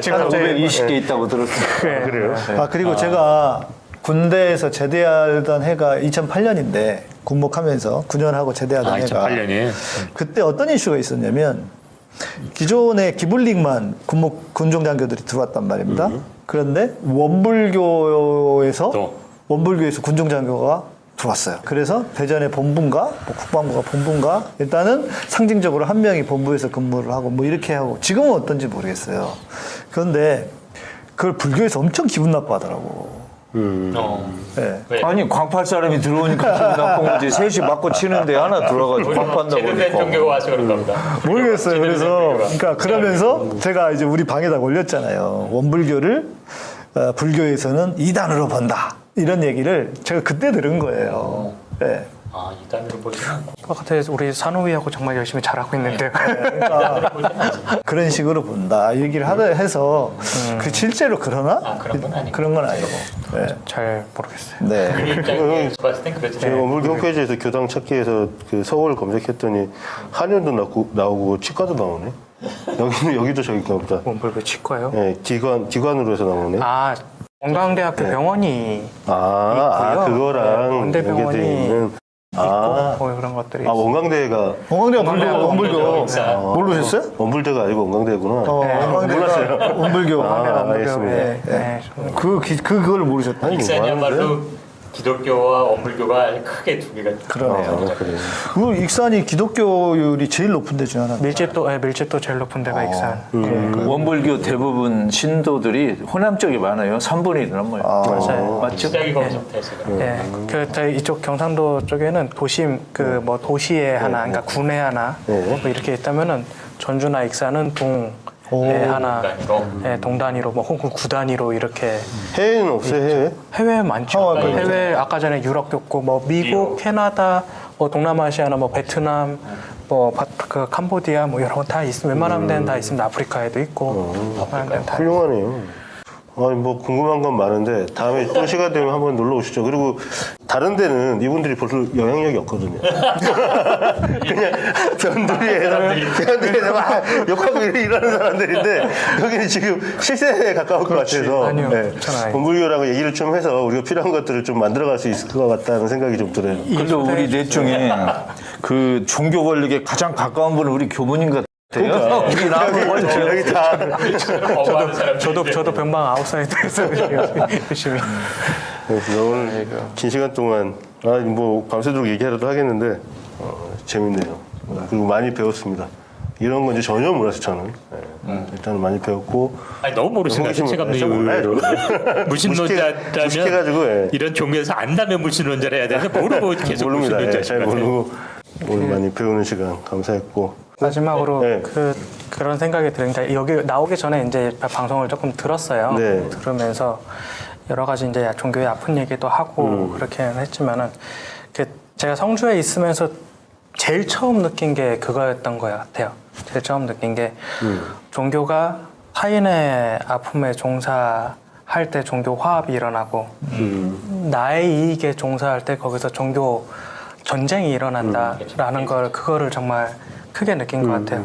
지금 갑자기 20개 있다고 들었어요. 그래요? 그리고 제가 군대에서 제대하던 해가 2008년인데 군목하면서 9년 하고 제대하던 해가 2008년에 그때 어떤 이슈가 있었냐면 기존에 기블링만 군종장교들이 들어왔단 말입니다. 그런데 원불교에서 또. 군종장교가 들어왔어요. 그래서 대전의 본부인가 뭐 국방부가 본부인가 일단은 상징적으로 한 명이 본부에서 근무를 하고 뭐 이렇게 하고 지금은 어떤지 모르겠어요. 그런데 그걸 불교에서 엄청 기분 나빠하더라고. 네. 왜? 아니 광팔 사람이 들어오니까 기분 나쁜 거지. 셋이 맞고 치는데 하나 들어가지고 광판다 제대된 보니까. 종교가 와서 그런 겁니다. 모르겠어요. 그래서 그러니까 그러면서 제가 이제 우리 방에다 올렸잖아요. 원불교를 불교에서는 이단으로 본다 이런 얘기를 제가 그때 들은 거예요. 네. 아, 이단으로 보지는 않고. 같아 우리 산후위하고 정말 열심히 잘하고 있는데 그런 식으로 본다 얘기를 해서 그 실제로 그러나 그런 건 아니고. 그런 건 아니고. 네. 잘 모르겠어요. 네. 그 입장에서 봤을 땐 그렇죠. 제가 원불교 홈페이지에서 교당 찾기에서 그 서울 검색했더니 한의원도 나오고 치과도 나오네. 여기도 저기인가 보다. 원불교 치과요? 네, 기관으로 해서 나오네. 아 건강대학교 병원이 아, 있고요. 그거랑 네, 원대병원이 연계돼 있는. 뭐 그런 것들이 원광대가 원광대가 원불교 모르셨어요? 원불대가 아니고 원광대구나. 원광대가 원불교. 알겠습니다. 네. 그걸 모르셨다. 아니, 익산이야말로 기독교와 원불교가 크게 두 개가 그러네요. 그래요. 그 익산이 기독교율이 제일 높은 데 중 하나. 밀집도 제일 높은 데가 익산. 원불교 대부분 신도들이 호남 쪽이 많아요. 3분의 1 넘어요. 맞아요. 맞죠? 시작이 거기서부터 했어요. 예, 저희 이쪽 경상도 쪽에는 도심 뭐 도시에 하나, 그러니까 군에 하나 뭐 이렇게 있다면은 전주나 익산은 동에 하나, 동단위로 뭐 혹은 구단위로 이렇게. 해외는 없어요, 해외? 해외 많죠. 해외 아까 전에 유럽 있고 뭐 미국, 캐나다, 뭐 동남아시아나 뭐 베트남, 뭐 그 캄보디아 뭐 여러 건 다 있습니다. 웬만한 데는 다 있습니다. 아프리카에도 있고. 웬만한 데는 다. 훌륭하네요. 아니, 뭐 궁금한 건 많은데 다음에 또 시간 되면 한번 놀러 오시죠. 그리고 다른 데는 이분들이 별로 영향력이 없거든요. 그냥 변두리에서 막 욕하고 이러는 사람들인데 여기는 지금 실생에 가까울 것 같아서 아니요, 괜찮아요. 본불교라고 얘기를 좀 해서 우리가 필요한 것들을 좀 만들어갈 수 있을 것 같다는 생각이 좀 들어요. 근데 우리 넷 중에 그 종교 권력에 가장 가까운 분은 우리 교부님 같아요. 우리 나하고 여기 다 저도 변방 9살이 돼서 열심히. 그래서 오늘 긴 시간 동안 뭐 밤새도록 얘기하려도 하겠는데 재밌네요. 그리고 많이 배웠습니다. 이런 건 이제 전혀 몰랐어요, 저는. 일단은 많이 배웠고. 아니, 너무 모르시는 호기심- 제가 저 몰라요. 무신론자라면 무식해가지고, 이런 종교에서 안다면 무신론자를 해야 되는데 모르고 계속 모릅니다. 무신론자인 잘 것 같아요. 모르고 오늘 많이 배우는 시간 감사했고. 마지막으로 네. 그런 생각이 드니까 여기 나오기 전에 이제 방송을 조금 들었어요. 네. 들으면서 여러 가지 이제 종교의 아픈 얘기도 하고 그렇게는 했지만은 제가 성주에 있으면서 제일 처음 느낀 게 그거였던 것 같아요. 제일 처음 느낀 게 종교가 타인의 아픔에 종사할 때 종교 화합이 일어나고 나의 이익에 종사할 때 거기서 종교 전쟁이 일어난다라는 그거를 정말 크게 느낀 것 같아요.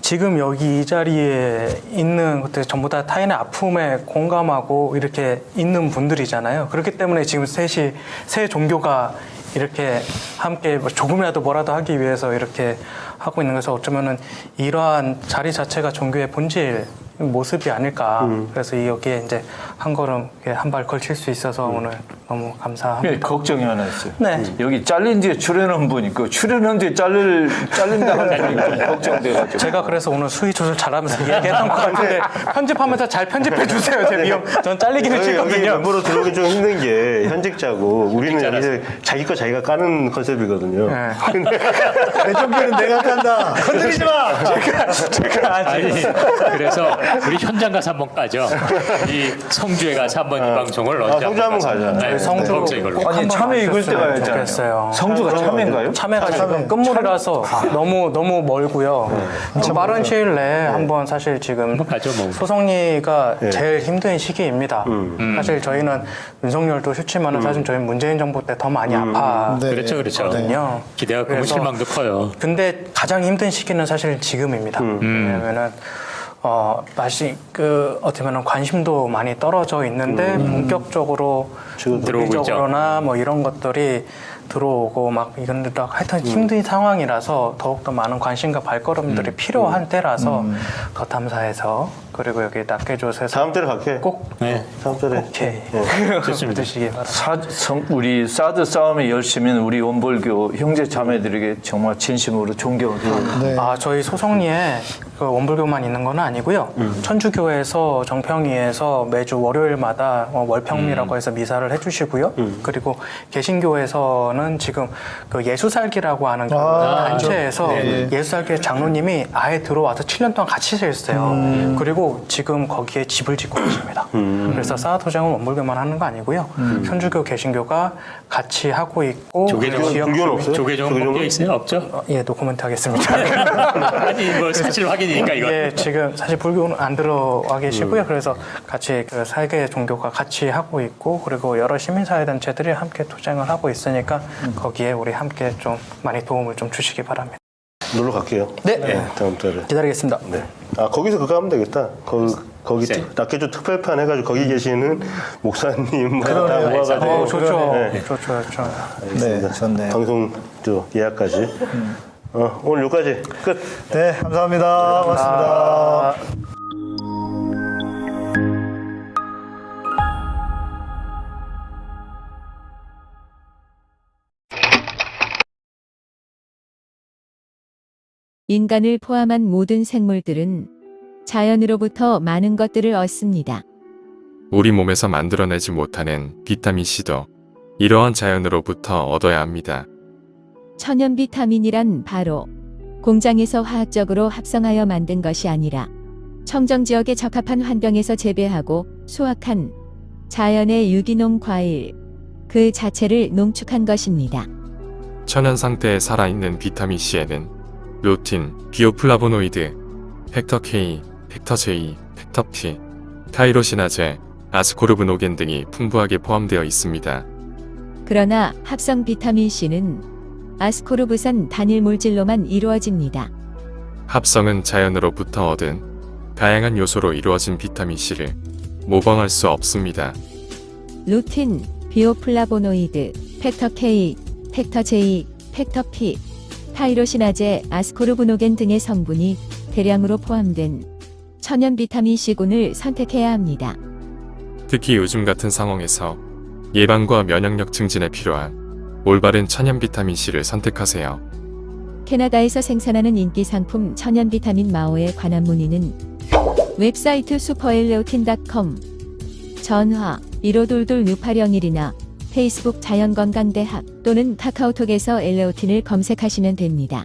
지금 여기 이 자리에 있는 것들 전부 다 타인의 아픔에 공감하고 이렇게 있는 분들이잖아요. 그렇기 때문에 지금 새 종교가 이렇게 함께 조금이라도 뭐라도 하기 위해서 이렇게 하고 있는 것에서 어쩌면은 이러한 자리 자체가 종교의 본질 모습이 아닐까. 그래서 여기에 이제 한 걸음 한 발 걸칠 수 있어서 오늘 너무 감사합니다. 걱정이 하나 있어요. 네. 여기 잘린 뒤에 출연한 분 있고 출연한 뒤에 잘린다 하는 분이 좀 걱정돼가지고. 제가 그래서 오늘 수위 조절 잘하면서 얘기했던 것 같은데 편집하면서 잘 편집해 주세요. 제 비용. 전 잘리기는 여기 싫거든요. 멤버로 들어오기 좀 힘든 게 현직자고 우리는 여기서 자기 거 자기가 까는 컨셉이거든요. 네. 내 종교는 내가 깐다. 건드리지 마. 아니, 그래서 우리 현장 가서 한번 까죠. 이 성주에 가서 한번 이 방송을 언제 성주 한번 가자. 네, 성주 거기서 이걸로. 꼭 한번 참여 익을 때 가셨으면 가야지. 좋겠어요. 성주가 참외인가요? 참외가 지금 끝물이라서 너무 멀고요. 좀 빠른 시일 내에 한번 사실 지금 한번 가죠, 뭐. 소송리가 네. 제일 힘든 시기입니다. 사실 저희는 윤석열도 싫지만은 사실 저희 문재인 정부 때 더 많이 아파. 네. 그렇죠, 그렇죠. 거든요. 기대가 크고 그래서 실망도 커요. 근데 가장 힘든 시기는 사실 지금입니다. 왜냐면은 맛이 어떻게 보면 관심도 많이 떨어져 있는데 본격적으로 들어오고 물리적으로나 뭐 이런 것들이 들어오고 막 이런 하여튼 힘든 상황이라서 더욱더 많은 관심과 발걸음들이 필요한 때라서 거탐사에서 그리고 여기 낙계조에서 다음 달에 갈게. 꼭 네. 다음 달에. 오케이 좋습니다. 드시기 바랍니다. 우리 사드 싸움에 열심인 우리 원불교 형제 자매들에게 정말 진심으로 존경합니다. 네. 저희 소송리에 그 원불교만 있는 건 아니고요. 천주교에서 정평이에서 매주 월요일마다 월평미라고 해서 미사를 해주시고요. 그리고 개신교에서는 지금 그 예수살기라고 하는 그 단체에서 예수살기 장로님이 아예 들어와서 7년 동안 같이 지냈어요. 그리고 지금 거기에 집을 짓고 계십니다. 그래서 사도장은 원불교만 하는 거 아니고요. 천주교, 개신교가 같이 하고 있고 조계종 지역 불교는 없어요? 조계종은 먹혀 있어요? 없죠? 예, 노코멘트 하겠습니다. 아니 뭐 사실 확인이니까 이거. 예, 지금 사실 불교는 안 들어와 계시고요. 그래서 같이 그 4개 종교가 같이 하고 있고 그리고 여러 시민사회단체들이 함께 투쟁을 하고 있으니까 거기에 우리 함께 좀 많이 도움을 좀 주시기 바랍니다. 놀러 갈게요. 네. 다음 달에. 기다리겠습니다. 네. 거기서 그거 하면 되겠다. 거기 네. 낙계조 특별판 해가지고 거기 계시는 목사님 다 모아가지고. 좋죠. 네. 좋죠. 알겠습니다. 네, 좋네요. 방송 예약까지. 오늘 여기까지 끝. 네, 감사합니다. 고맙습니다. 인간을 포함한 모든 생물들은 자연으로부터 많은 것들을 얻습니다. 우리 몸에서 만들어내지 못하는 비타민C도 이러한 자연으로부터 얻어야 합니다. 천연 비타민이란 바로 공장에서 화학적으로 합성하여 만든 것이 아니라 청정 지역에 적합한 환경에서 재배하고 수확한 자연의 유기농 과일 그 자체를 농축한 것입니다. 천연 상태에 살아있는 비타민C에는 루틴, 비오플라보노이드, 팩터 K, 팩터 J, 팩터 P, 타이로시나제, 아스코르브노겐 등이 풍부하게 포함되어 있습니다. 그러나 합성 비타민C는 아스코르브산 단일 물질로만 이루어집니다. 합성은 자연으로부터 얻은 다양한 요소로 이루어진 비타민C를 모방할 수 없습니다. 루틴, 비오플라보노이드, 팩터 K, 팩터 J, 팩터 P, 타이로시나제, 아스코르브노겐 등의 성분이 대량으로 포함된 천연 비타민 C군을 선택해야 합니다. 특히 요즘 같은 상황에서 예방과 면역력 증진에 필요한 올바른 천연 비타민C를 선택하세요. 캐나다에서 생산하는 인기 상품 천연 비타민 마오에 관한 문의는 웹사이트 superelleotin.com, 전화 1522-6801이나 페이스북 자연건강대학 또는 카카오톡에서 엘레오틴을 검색하시면 됩니다.